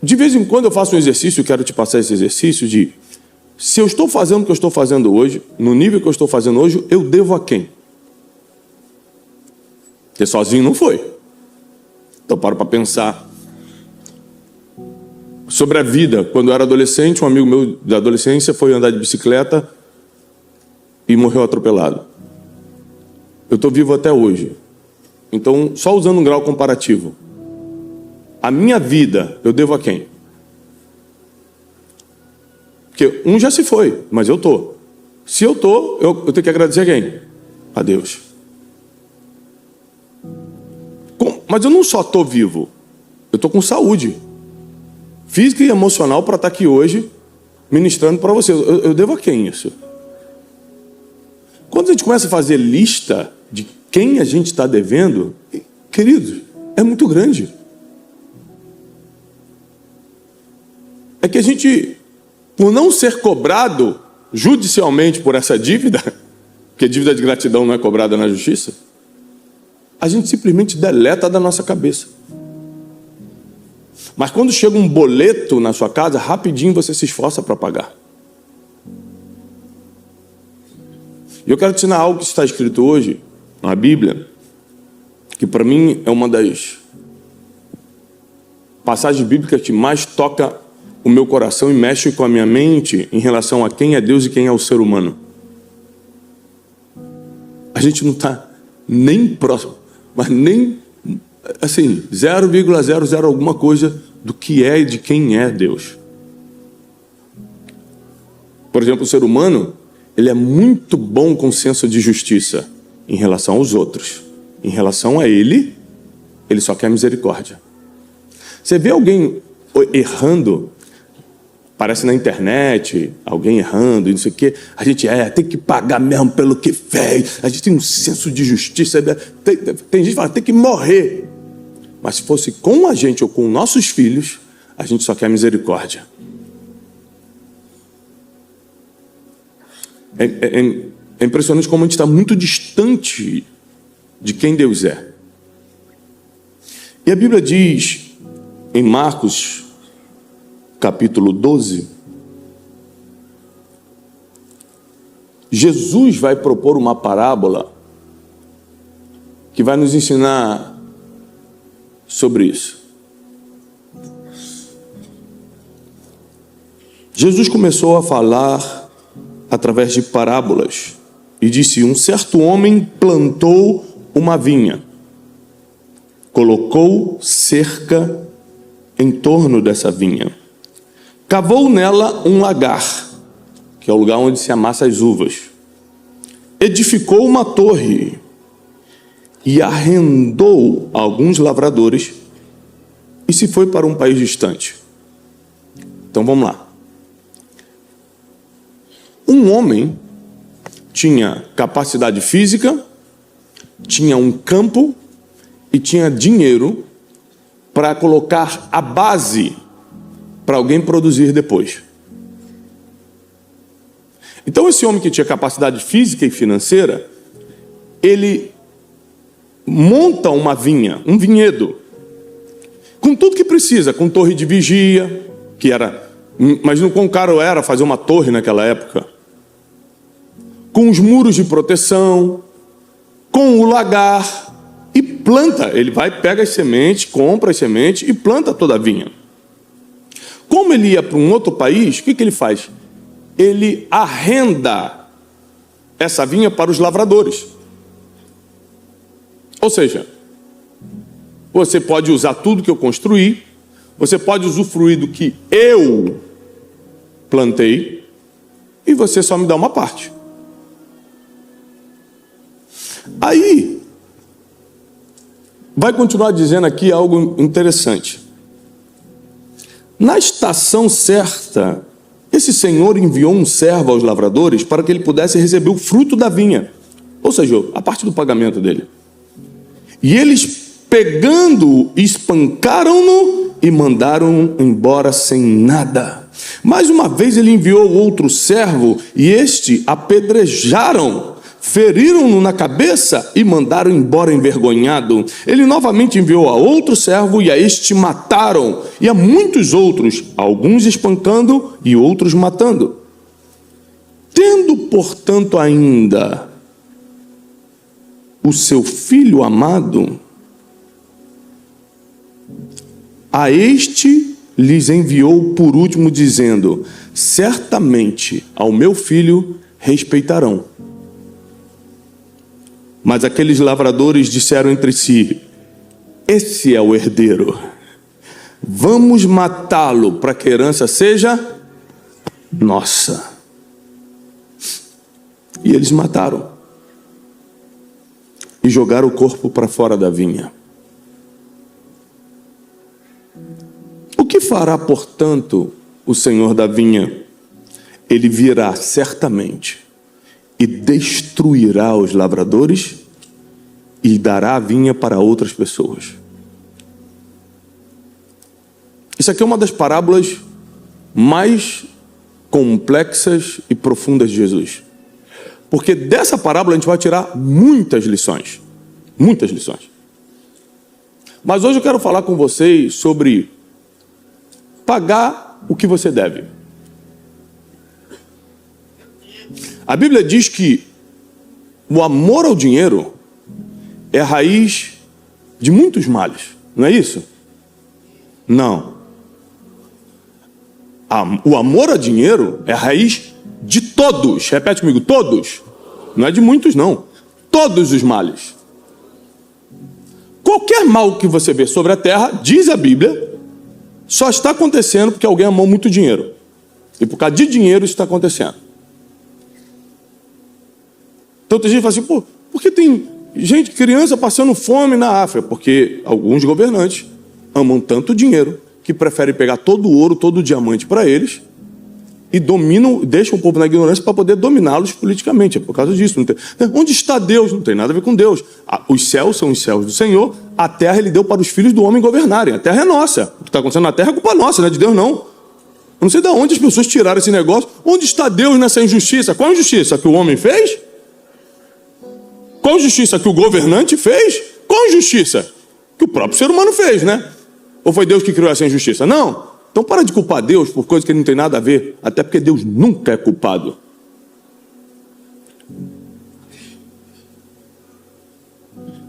de vez em quando eu faço um exercício, eu quero te passar esse exercício de, se eu estou fazendo o que eu estou fazendo hoje, no nível que eu estou fazendo hoje, eu devo a quem? Porque sozinho não foi. Então paro para pensar sobre a vida. Quando eu era adolescente, um amigo meu da adolescência foi andar de bicicleta e morreu atropelado. Eu estou vivo até hoje. Então, só usando um grau comparativo, a minha vida eu devo a quem? Porque um já se foi, mas eu estou. Se eu estou, eu tenho que agradecer a quem? A Deus. Mas eu não só estou vivo, eu estou com saúde física e emocional para estar aqui hoje ministrando para você. Eu devo a quem isso? Quando a gente começa a fazer lista de quem a gente está devendo, queridos, é muito grande. É que a gente, por não ser cobrado judicialmente por essa dívida, porque dívida de gratidão não é cobrada na justiça, a gente simplesmente deleta da nossa cabeça. Mas quando chega um boleto na sua casa, rapidinho você se esforça para pagar. E eu quero te ensinar algo que está escrito hoje na Bíblia, que para mim é uma das passagens bíblicas que mais toca o meu coração e mexe com a minha mente em relação a quem é Deus e quem é o ser humano. A gente não está nem próximo, mas nem assim, 0,00 alguma coisa do que é e de quem é Deus. Por exemplo, o ser humano, ele é muito bom com senso de justiça em relação aos outros. Em relação a ele só quer misericórdia. Você vê alguém errando, parece na internet, alguém errando e não sei o quê, a gente tem que pagar mesmo pelo que fez, a gente tem um senso de justiça, tem gente que fala, tem que morrer. Mas se fosse com a gente ou com nossos filhos, a gente só quer misericórdia. É impressionante como a gente está muito distante de quem Deus é. E a Bíblia diz, em Marcos, capítulo 12, Jesus vai propor uma parábola que vai nos ensinar sobre isso. Jesus começou a falar através de parábolas e disse: um certo homem plantou uma vinha, colocou cerca em torno dessa vinha, cavou nela um lagar, que é o lugar onde se amassa as uvas, edificou uma torre e arrendou a alguns lavradores e se foi para um país distante. Então vamos lá. Um homem tinha capacidade física, tinha um campo e tinha dinheiro para colocar a base para alguém produzir depois. Então esse homem que tinha capacidade física e financeira, ele monta uma vinha, um vinhedo, com tudo que precisa, com torre de vigia, que era, imagina quão caro era fazer uma torre naquela época, com os muros de proteção, com o lagar, e planta. Ele vai, pega as sementes, compra as sementes e planta toda a vinha. Como ele ia para um outro país, o que ele faz? Ele arrenda essa vinha para os lavradores. Ou seja, você pode usar tudo que eu construí, você pode usufruir do que eu plantei, e você só me dá uma parte. Aí, vai continuar dizendo aqui algo interessante. Na estação certa, esse senhor enviou um servo aos lavradores para que ele pudesse receber o fruto da vinha, ou seja, a parte do pagamento dele. E eles, pegando-o, espancaram-no e mandaram embora sem nada. Mais uma vez ele enviou outro servo e este apedrejaram, feriram-no na cabeça e mandaram embora envergonhado. Ele novamente enviou a outro servo e a este mataram, e a muitos outros, alguns espancando e outros matando. Tendo, portanto, ainda o seu filho amado, a este lhes enviou por último, dizendo: certamente ao meu filho respeitarão. Mas aqueles lavradores disseram entre si: esse é o herdeiro, vamos matá-lo para que a herança seja nossa. E eles mataram e jogaram o corpo para fora da vinha. O que fará, portanto, o senhor da vinha? Ele virá certamente e destruirá os lavradores e dará a vinha para outras pessoas. Isso aqui é uma das parábolas mais complexas e profundas de Jesus. Porque dessa parábola a gente vai tirar muitas lições. Muitas lições. Mas hoje eu quero falar com vocês sobre pagar o que você deve. A Bíblia diz que o amor ao dinheiro é a raiz de muitos males. Não é isso? Não. O amor ao dinheiro é a raiz de todos. Repete comigo, todos. Não é de muitos, não. Todos os males. Qualquer mal que você vê sobre a terra, diz a Bíblia, só está acontecendo porque alguém amou muito dinheiro. E por causa de dinheiro isso está acontecendo. Então tem gente que fala assim: pô, por que tem gente, criança passando fome na África? Porque alguns governantes amam tanto dinheiro que preferem pegar todo o ouro, todo o diamante para eles e dominam, deixam o povo na ignorância para poder dominá-los politicamente. É por causa disso. Não tem. Onde está Deus? Não tem nada a ver com Deus. Os céus são os céus do Senhor, a terra ele deu para os filhos do homem governarem. A terra é nossa. O que está acontecendo na terra é culpa nossa, não é de Deus, não. Eu não sei de onde as pessoas tiraram esse negócio. Onde está Deus nessa injustiça? Qual injustiça? Que o homem fez? Qual injustiça que o governante fez? Qual injustiça? Que o próprio ser humano fez, né? Ou foi Deus que criou essa injustiça? Não. Então para de culpar Deus por coisas que não tem nada a ver. Até porque Deus nunca é culpado.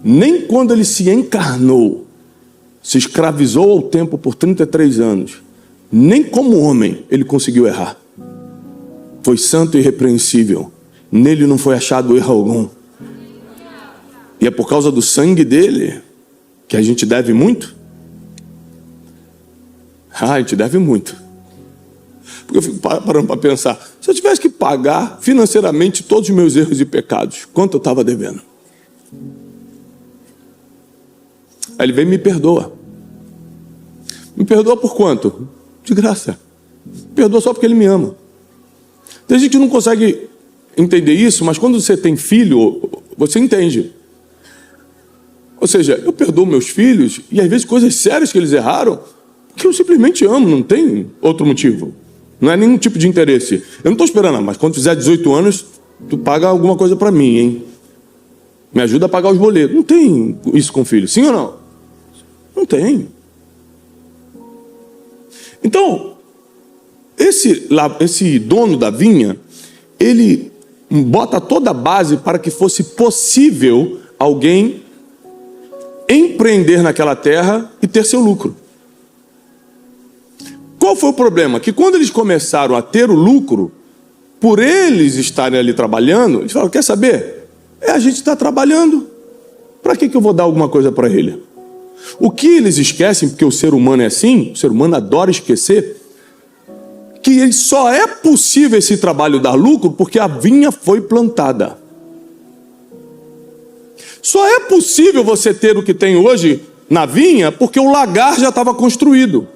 Nem quando ele se encarnou, se escravizou ao tempo por 33 anos, nem como homem ele conseguiu errar. Foi santo e irrepreensível. Nele não foi achado erro algum. E é por causa do sangue dele que a gente deve muito? A gente deve muito. Porque eu fico parando para pensar: se eu tivesse que pagar financeiramente todos os meus erros e pecados, quanto eu estava devendo? Aí ele vem e me perdoa. Me perdoa por quanto? De graça. Me perdoa só porque ele me ama. Tem gente que não consegue entender isso, mas quando você tem filho, você entende. Ou seja, eu perdoo meus filhos, e às vezes coisas sérias que eles erraram, que eu simplesmente amo, não tem outro motivo. Não é nenhum tipo de interesse. Eu não estou esperando, mas quando fizer 18 anos, tu paga alguma coisa para mim, hein? Me ajuda a pagar os boletos. Não tem isso com filho, sim ou não? Não tem. Então, esse dono da vinha, ele bota toda a base para que fosse possível alguém empreender naquela terra e ter seu lucro. Qual foi o problema? Que quando eles começaram a ter o lucro, por eles estarem ali trabalhando, eles falaram: quer saber? A gente está trabalhando, para que eu vou dar alguma coisa para ele? O que eles esquecem, porque o ser humano é assim, o ser humano adora esquecer, que só é possível esse trabalho dar lucro porque a vinha foi plantada. Só é possível você ter o que tem hoje na vinha porque o lagar já estava construído.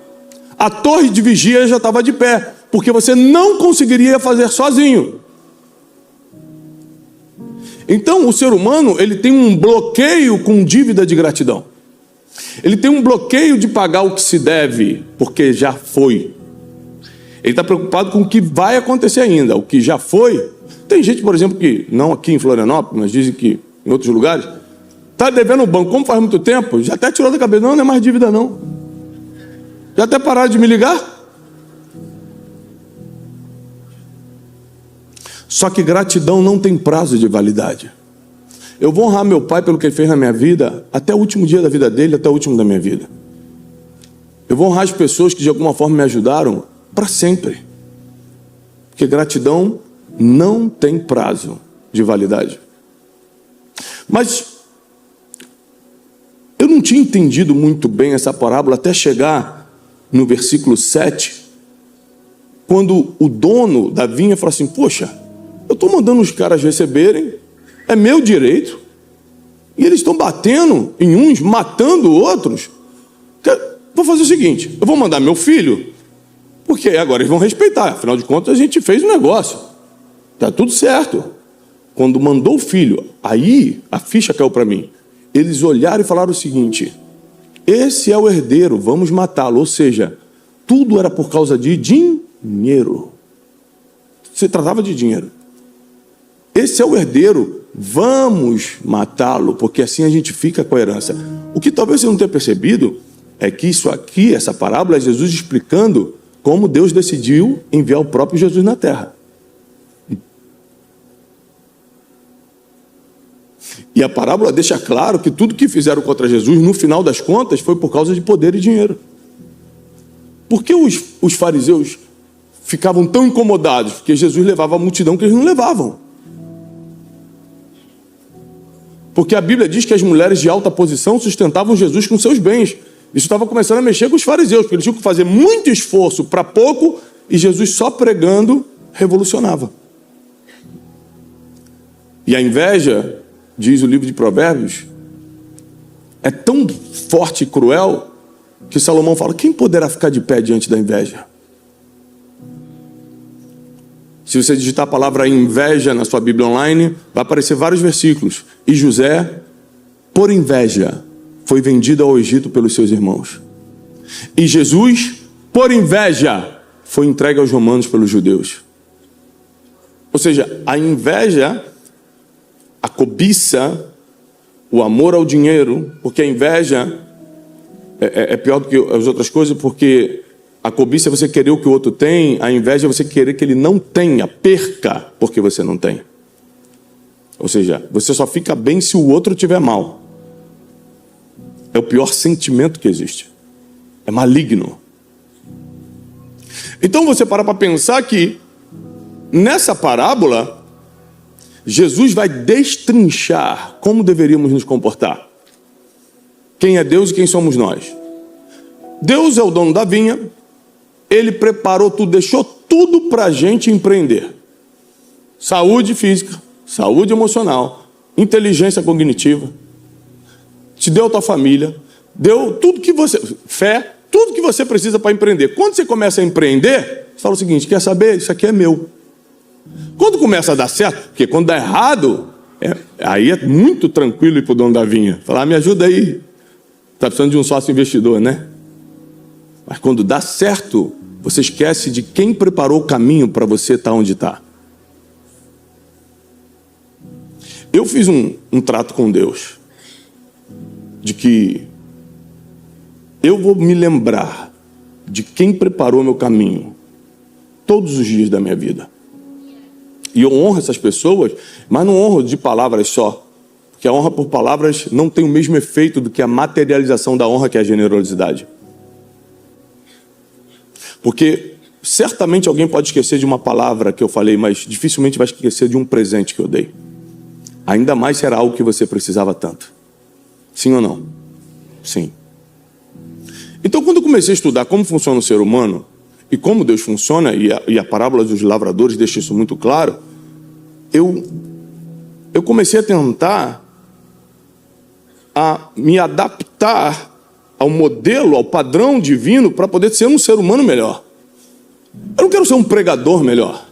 A torre de vigia já estava de pé. porque você não conseguiria fazer sozinho. Então, o ser humano, ele tem um bloqueio com dívida de gratidão. Ele tem um bloqueio de pagar o que se deve, porque já foi. Ele está preocupado com o que vai acontecer ainda, o que já foi. Tem gente, por exemplo, que, não aqui em Florianópolis, mas dizem que em outros lugares, está devendo o banco, como faz muito tempo, já até tirou da cabeça, não é mais dívida não. Já até pararam de me ligar. Só que gratidão não tem prazo de validade. Eu vou honrar meu pai pelo que ele fez na minha vida, até o último dia da vida dele, até o último da minha vida. Eu vou honrar as pessoas que de alguma forma me ajudaram para sempre. Porque gratidão não tem prazo de validade. Mas eu não tinha entendido muito bem essa parábola até chegar no versículo 7, quando o dono da vinha falou assim: poxa, eu estou mandando os caras receberem, é meu direito, e eles estão batendo em uns, matando outros. Vou fazer o seguinte, eu vou mandar meu filho, porque agora eles vão respeitar, afinal de contas a gente fez um negócio, está tudo certo. Quando mandou o filho, aí a ficha caiu para mim. Eles olharam e falaram o seguinte: esse é o herdeiro, vamos matá-lo. Ou seja, tudo era por causa de dinheiro. Se tratava de dinheiro. Esse é o herdeiro, vamos matá-lo, porque assim a gente fica com a herança. O que talvez você não tenha percebido é que isso aqui, essa parábola, é Jesus explicando como Deus decidiu enviar o próprio Jesus na terra. E a parábola deixa claro que tudo que fizeram contra Jesus, no final das contas, foi por causa de poder e dinheiro. Por que os fariseus ficavam tão incomodados? Porque Jesus levava a multidão que eles não levavam. Porque a Bíblia diz que as mulheres de alta posição sustentavam Jesus com seus bens. Isso estava começando a mexer com os fariseus, porque eles tinham que fazer muito esforço para pouco, e Jesus só pregando revolucionava. E a inveja, diz o livro de Provérbios, é tão forte e cruel que Salomão fala: quem poderá ficar de pé diante da inveja? Se você digitar a palavra inveja na sua Bíblia online, vai aparecer vários versículos. E José, por inveja, foi vendido ao Egito pelos seus irmãos. E Jesus, por inveja, foi entregue aos romanos pelos judeus. Ou seja, a inveja, a cobiça, o amor ao dinheiro, porque a inveja é pior do que as outras coisas, porque a cobiça é você querer o que o outro tem, a inveja é você querer que ele não tenha, perca, porque você não tem. Ou seja, você só fica bem se o outro tiver mal. É o pior sentimento que existe. É maligno. Então você para pensar que nessa parábola Jesus vai destrinchar como deveríamos nos comportar. Quem é Deus e quem somos nós? Deus é o dono da vinha. Ele preparou tudo, deixou tudo para a gente empreender. Saúde física, saúde emocional, inteligência cognitiva. Te deu a tua família, deu tudo que você... Fé, tudo que você precisa para empreender. Quando você começa a empreender, você fala o seguinte: quer saber? Isso aqui é meu. Quando começa a dar certo, porque quando dá errado, aí é muito tranquilo ir para o dono da vinha. Falar: me ajuda aí. Está precisando de um sócio investidor, né? Mas quando dá certo, você esquece de quem preparou o caminho para você estar onde está. Eu fiz um trato com Deus, de que eu vou me lembrar de quem preparou meu caminho todos os dias da minha vida. E eu honro essas pessoas, mas não honro de palavras só, porque a honra por palavras não tem o mesmo efeito do que a materialização da honra, que é a generosidade. Porque certamente alguém pode esquecer de uma palavra que eu falei, mas dificilmente vai esquecer de um presente que eu dei. Ainda mais será algo que você precisava tanto. Sim ou não? Sim. Então, quando eu comecei a estudar como funciona o ser humano e como Deus funciona, e a parábola dos lavradores deixa isso muito claro, eu comecei a tentar a me adaptar ao modelo, ao padrão divino, para poder ser um ser humano melhor. Eu não quero ser um pregador melhor.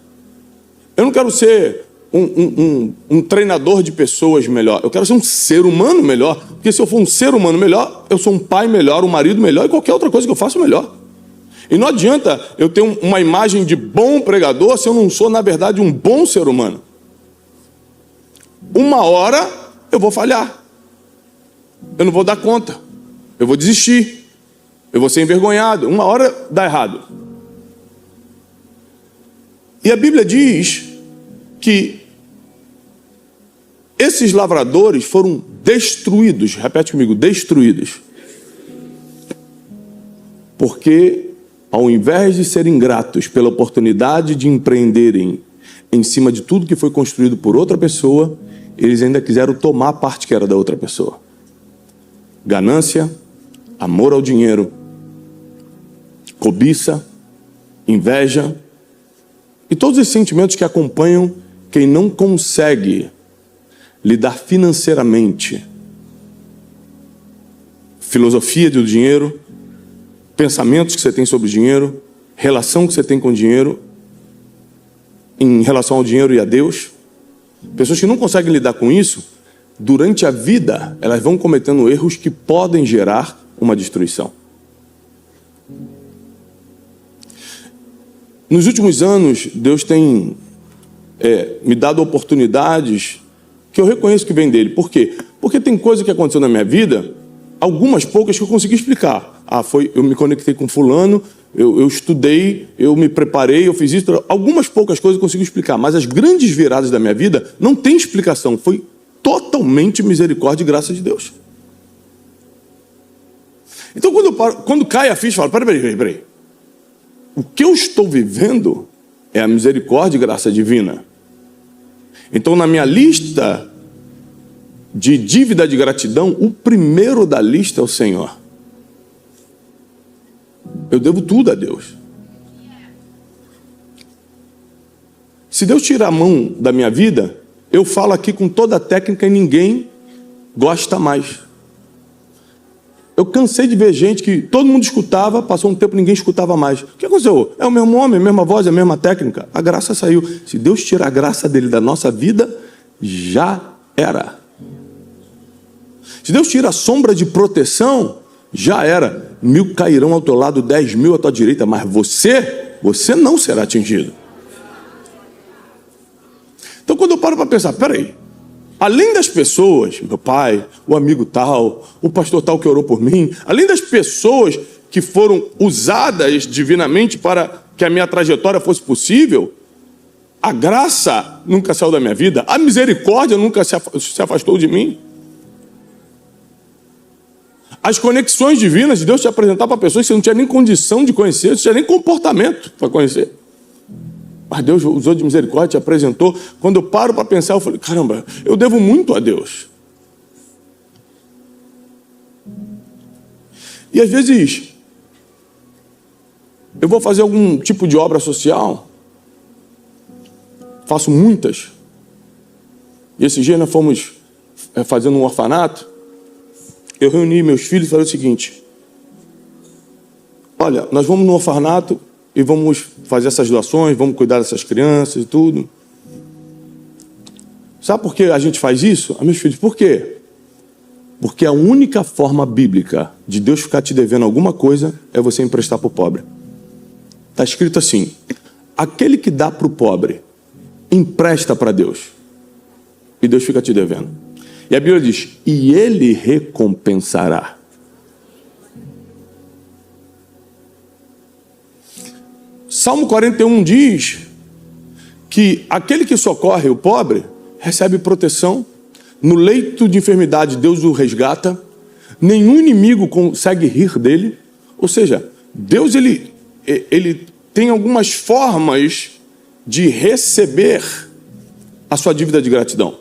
Eu não quero ser um treinador de pessoas melhor. Eu quero ser um ser humano melhor. Porque se eu for um ser humano melhor, eu sou um pai melhor, um marido melhor e qualquer outra coisa que eu faço melhor. E não adianta eu ter uma imagem de bom pregador se eu não sou, na verdade, um bom ser humano. Uma hora eu vou falhar. Eu não vou dar conta. Eu vou desistir. Eu vou ser envergonhado. Uma hora dá errado. E a Bíblia diz que esses lavradores foram destruídos. Repete comigo, destruídos. Porque, ao invés de serem gratos pela oportunidade de empreenderem em cima de tudo que foi construído por outra pessoa, eles ainda quiseram tomar a parte que era da outra pessoa. Ganância, amor ao dinheiro, cobiça, inveja e todos esses sentimentos que acompanham quem não consegue lidar financeiramente. Filosofia do dinheiro, pensamentos que você tem sobre o dinheiro, relação que você tem com o dinheiro, em relação ao dinheiro e a Deus. Pessoas que não conseguem lidar com isso, durante a vida, elas vão cometendo erros que podem gerar uma destruição. Nos últimos anos, Deus tem me dado oportunidades que eu reconheço que vem dele. Por quê? Porque tem coisa que aconteceu na minha vida, algumas poucas que eu consegui explicar. Eu me conectei com fulano, eu estudei, eu me preparei, eu fiz isso. Algumas poucas coisas eu consigo explicar, mas as grandes viradas da minha vida não tem explicação. Foi totalmente misericórdia e graça de Deus. Então, quando cai a ficha, eu falo, peraí. O que eu estou vivendo é a misericórdia e graça divina. Então, na minha lista de dívida de gratidão, o primeiro da lista é o Senhor. Eu devo tudo a Deus. Se Deus tirar a mão da minha vida, eu falo aqui com toda a técnica e ninguém gosta mais. Eu cansei de ver gente que todo mundo escutava, passou um tempo ninguém escutava mais. O que aconteceu? É o mesmo homem, a mesma voz, a mesma técnica. A graça saiu. Se Deus tirar a graça dele da nossa vida, já era. Se Deus tira a sombra de proteção, já era. 1000 cairão ao teu lado, 10.000 à tua direita, mas você não será atingido. Então, quando eu paro para pensar, peraí, além das pessoas, meu pai, o amigo tal, o pastor tal que orou por mim, além das pessoas que foram usadas divinamente para que a minha trajetória fosse possível, a graça nunca saiu da minha vida, a misericórdia nunca se afastou de mim. As conexões divinas de Deus te apresentar para pessoas que você não tinha nem condição de conhecer, você não tinha nem comportamento para conhecer. Mas Deus usou de misericórdia, te apresentou. Quando eu paro para pensar, eu falei, caramba, eu devo muito a Deus. E às vezes, eu vou fazer algum tipo de obra social, faço muitas. E esse dia nós fomos fazendo um orfanato. Eu reuni meus filhos e falei o seguinte: olha, nós vamos no orfanato e vamos fazer essas doações, vamos cuidar dessas crianças e tudo. Sabe por que a gente faz isso? Meus filhos, por quê? Porque a única forma bíblica de Deus ficar te devendo alguma coisa é você emprestar para o pobre. Está escrito assim: aquele que dá para o pobre, empresta para Deus. E Deus fica te devendo. E a Bíblia diz, e ele recompensará. Salmo 41 diz que aquele que socorre o pobre recebe proteção. No leito de enfermidade, Deus o resgata. Nenhum inimigo consegue rir dele. Ou seja, Deus ele tem algumas formas de receber a sua dívida de gratidão.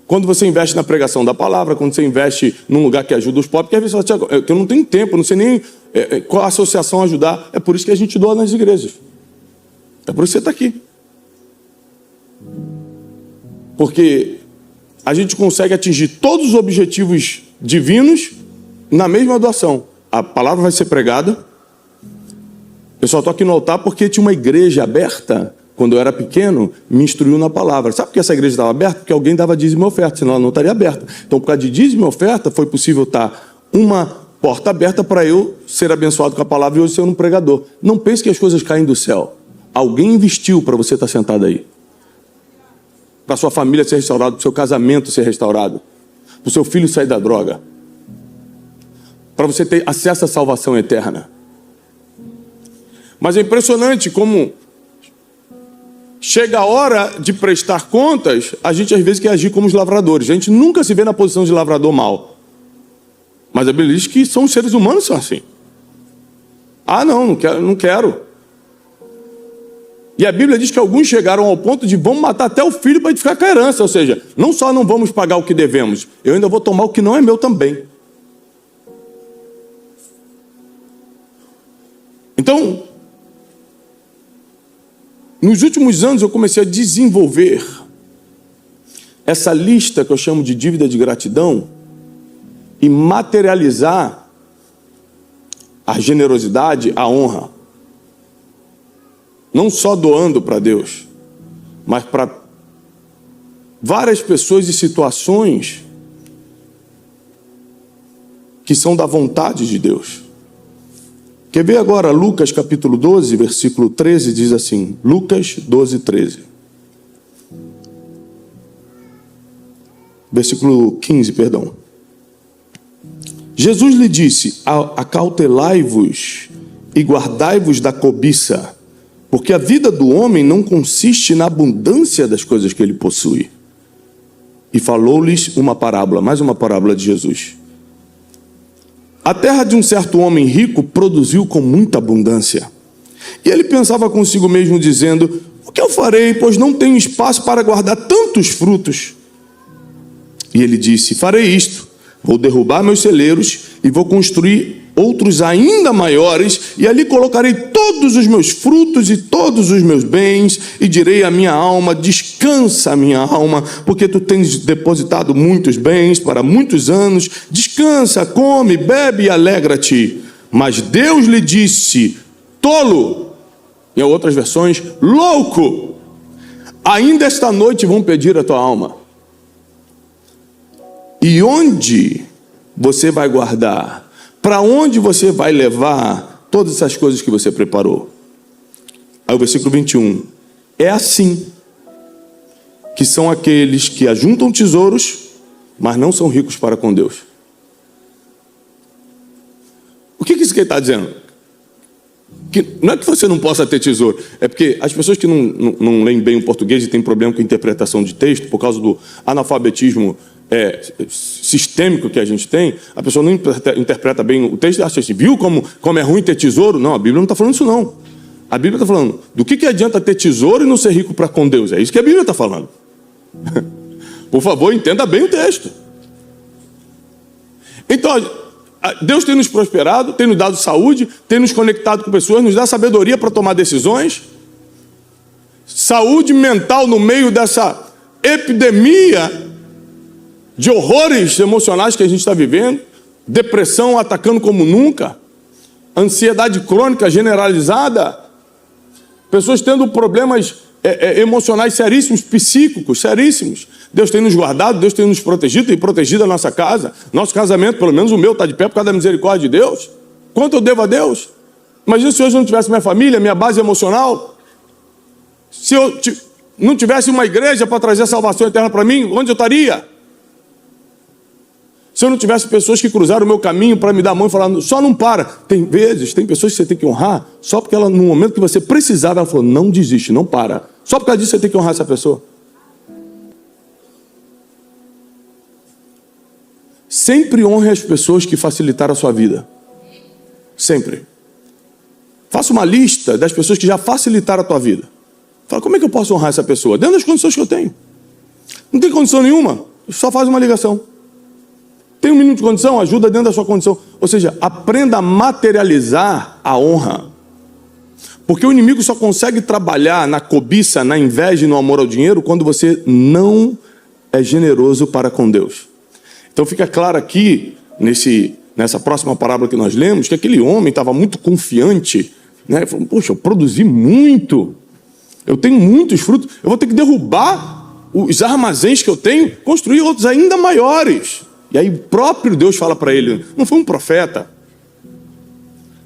Quando você investe na pregação da palavra, quando você investe num lugar que ajuda os pobres, porque às vezes você fala, Tiago, eu não tenho tempo, não sei nem qual associação ajudar. É por isso que a gente doa nas igrejas. É por isso que você está aqui. Porque a gente consegue atingir todos os objetivos divinos na mesma doação. A palavra vai ser pregada, Eu só estou aqui no altar porque tinha uma igreja aberta. Quando eu era pequeno, me instruiu na palavra. Sabe por que essa igreja estava aberta? Porque alguém dava dízimo e oferta, senão ela não estaria aberta. Então, por causa de dízimo e oferta, foi possível estar uma porta aberta para eu ser abençoado com a palavra e hoje ser um pregador. Não pense que as coisas caem do céu. Alguém investiu para você estar sentado aí. Para sua família ser restaurada, para o seu casamento ser restaurado, para o seu filho sair da droga, para você ter acesso à salvação eterna. Mas é impressionante como chega a hora de prestar contas, a gente às vezes quer agir como os lavradores. A gente nunca se vê na posição de lavrador mau. Mas a Bíblia diz que são os seres humanos que são assim. Ah, não quero. E a Bíblia diz que alguns chegaram ao ponto de vamos matar até o filho para a gente ficar com a herança. Ou seja, não só não vamos pagar o que devemos, eu ainda vou tomar o que não é meu também. Então, nos últimos anos eu comecei a desenvolver essa lista que eu chamo de dívida de gratidão e materializar a generosidade, a honra. Não só doando para Deus, mas para várias pessoas e situações que são da vontade de Deus. Quer ver agora Lucas capítulo 12, versículo 13, diz assim, Lucas 12, 13. Versículo 15, perdão. Jesus lhe disse, acautelai-vos e guardai-vos da cobiça, porque a vida do homem não consiste na abundância das coisas que ele possui. E falou-lhes uma parábola, mais uma parábola de Jesus. A terra de um certo homem rico produziu com muita abundância. E ele pensava consigo mesmo, dizendo, o que eu farei, pois não tenho espaço para guardar tantos frutos? E ele disse, farei isto, vou derrubar meus celeiros e vou construir outros ainda maiores, e ali colocarei todos os meus frutos e todos os meus bens, e direi à minha alma, descansa minha alma, porque tu tens depositado muitos bens para muitos anos, descansa, come, bebe e alegra-te. Mas Deus lhe disse, tolo, em outras versões, louco, ainda esta noite vão pedir a tua alma. E onde você vai guardar? Para onde você vai levar todas essas coisas que você preparou? Aí o versículo 21. É assim que são aqueles que ajuntam tesouros, mas não são ricos para com Deus. O que isso que ele está dizendo? Que não é que você não possa ter tesouro, é porque as pessoas que não leem bem o português e têm problema com a interpretação de texto, por causa do analfabetismo sistêmico que a gente tem, a pessoa não interpreta bem o texto e acha assim, viu como é ruim ter tesouro? Não, a Bíblia não está falando isso não. A Bíblia está falando, do que adianta ter tesouro e não ser rico para com Deus? É isso que a Bíblia está falando. Por favor, entenda bem o texto. Então, Deus tem nos prosperado, tem nos dado saúde, tem nos conectado com pessoas, nos dá sabedoria para tomar decisões, saúde mental no meio dessa epidemia de horrores emocionais que a gente está vivendo, depressão atacando como nunca, ansiedade crônica generalizada, pessoas tendo problemas emocionais seríssimos, psíquicos seríssimos. Deus tem nos guardado, Deus tem nos protegido, tem protegido a nossa casa, nosso casamento, pelo menos o meu, está de pé por causa da misericórdia de Deus. Quanto eu devo a Deus? Imagina se hoje eu não tivesse minha família, minha base emocional, se eu não tivesse uma igreja para trazer a salvação eterna para mim, onde eu estaria? Se eu não tivesse pessoas que cruzaram o meu caminho para me dar a mão e falar, só não para. Tem pessoas que você tem que honrar, só porque ela, no momento que você precisava, ela falou, não desiste, não para. Só por causa disso você tem que honrar essa pessoa. Sempre honre as pessoas que facilitaram a sua vida. Sempre. Faça uma lista das pessoas que já facilitaram a tua vida. Fala, como é que eu posso honrar essa pessoa? Dentro das condições que eu tenho. Não tem condição nenhuma, só faz uma ligação. Tem um mínimo de condição? Ajuda dentro da sua condição. Ou seja, aprenda a materializar a honra. Porque o inimigo só consegue trabalhar na cobiça, na inveja e no amor ao dinheiro quando você não é generoso para com Deus. Então fica claro aqui, nessa próxima parábola que nós lemos, que aquele homem estava muito confiante né? Ele falou, poxa, eu produzi muito, eu tenho muitos frutos, eu vou ter que derrubar os armazéns que eu tenho, construir outros ainda maiores. E aí o próprio Deus fala para ele, não foi um profeta,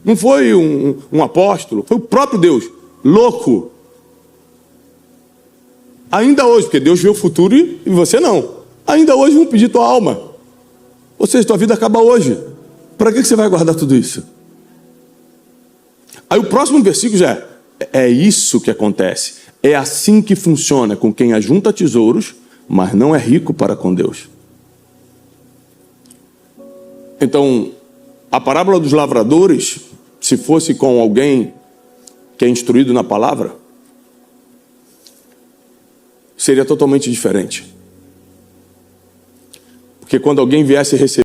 não foi um apóstolo, foi o próprio Deus, louco. Ainda hoje, porque Deus vê o futuro e você não. Ainda hoje vão pedir tua alma. Ou seja, tua vida acaba hoje. Para que você vai guardar tudo isso? Aí o próximo versículo já é isso que acontece. É assim que funciona com quem ajunta tesouros, mas não é rico para com Deus. Então, a parábola dos lavradores, se fosse com alguém que é instruído na palavra, seria totalmente diferente. Porque quando alguém viesse receber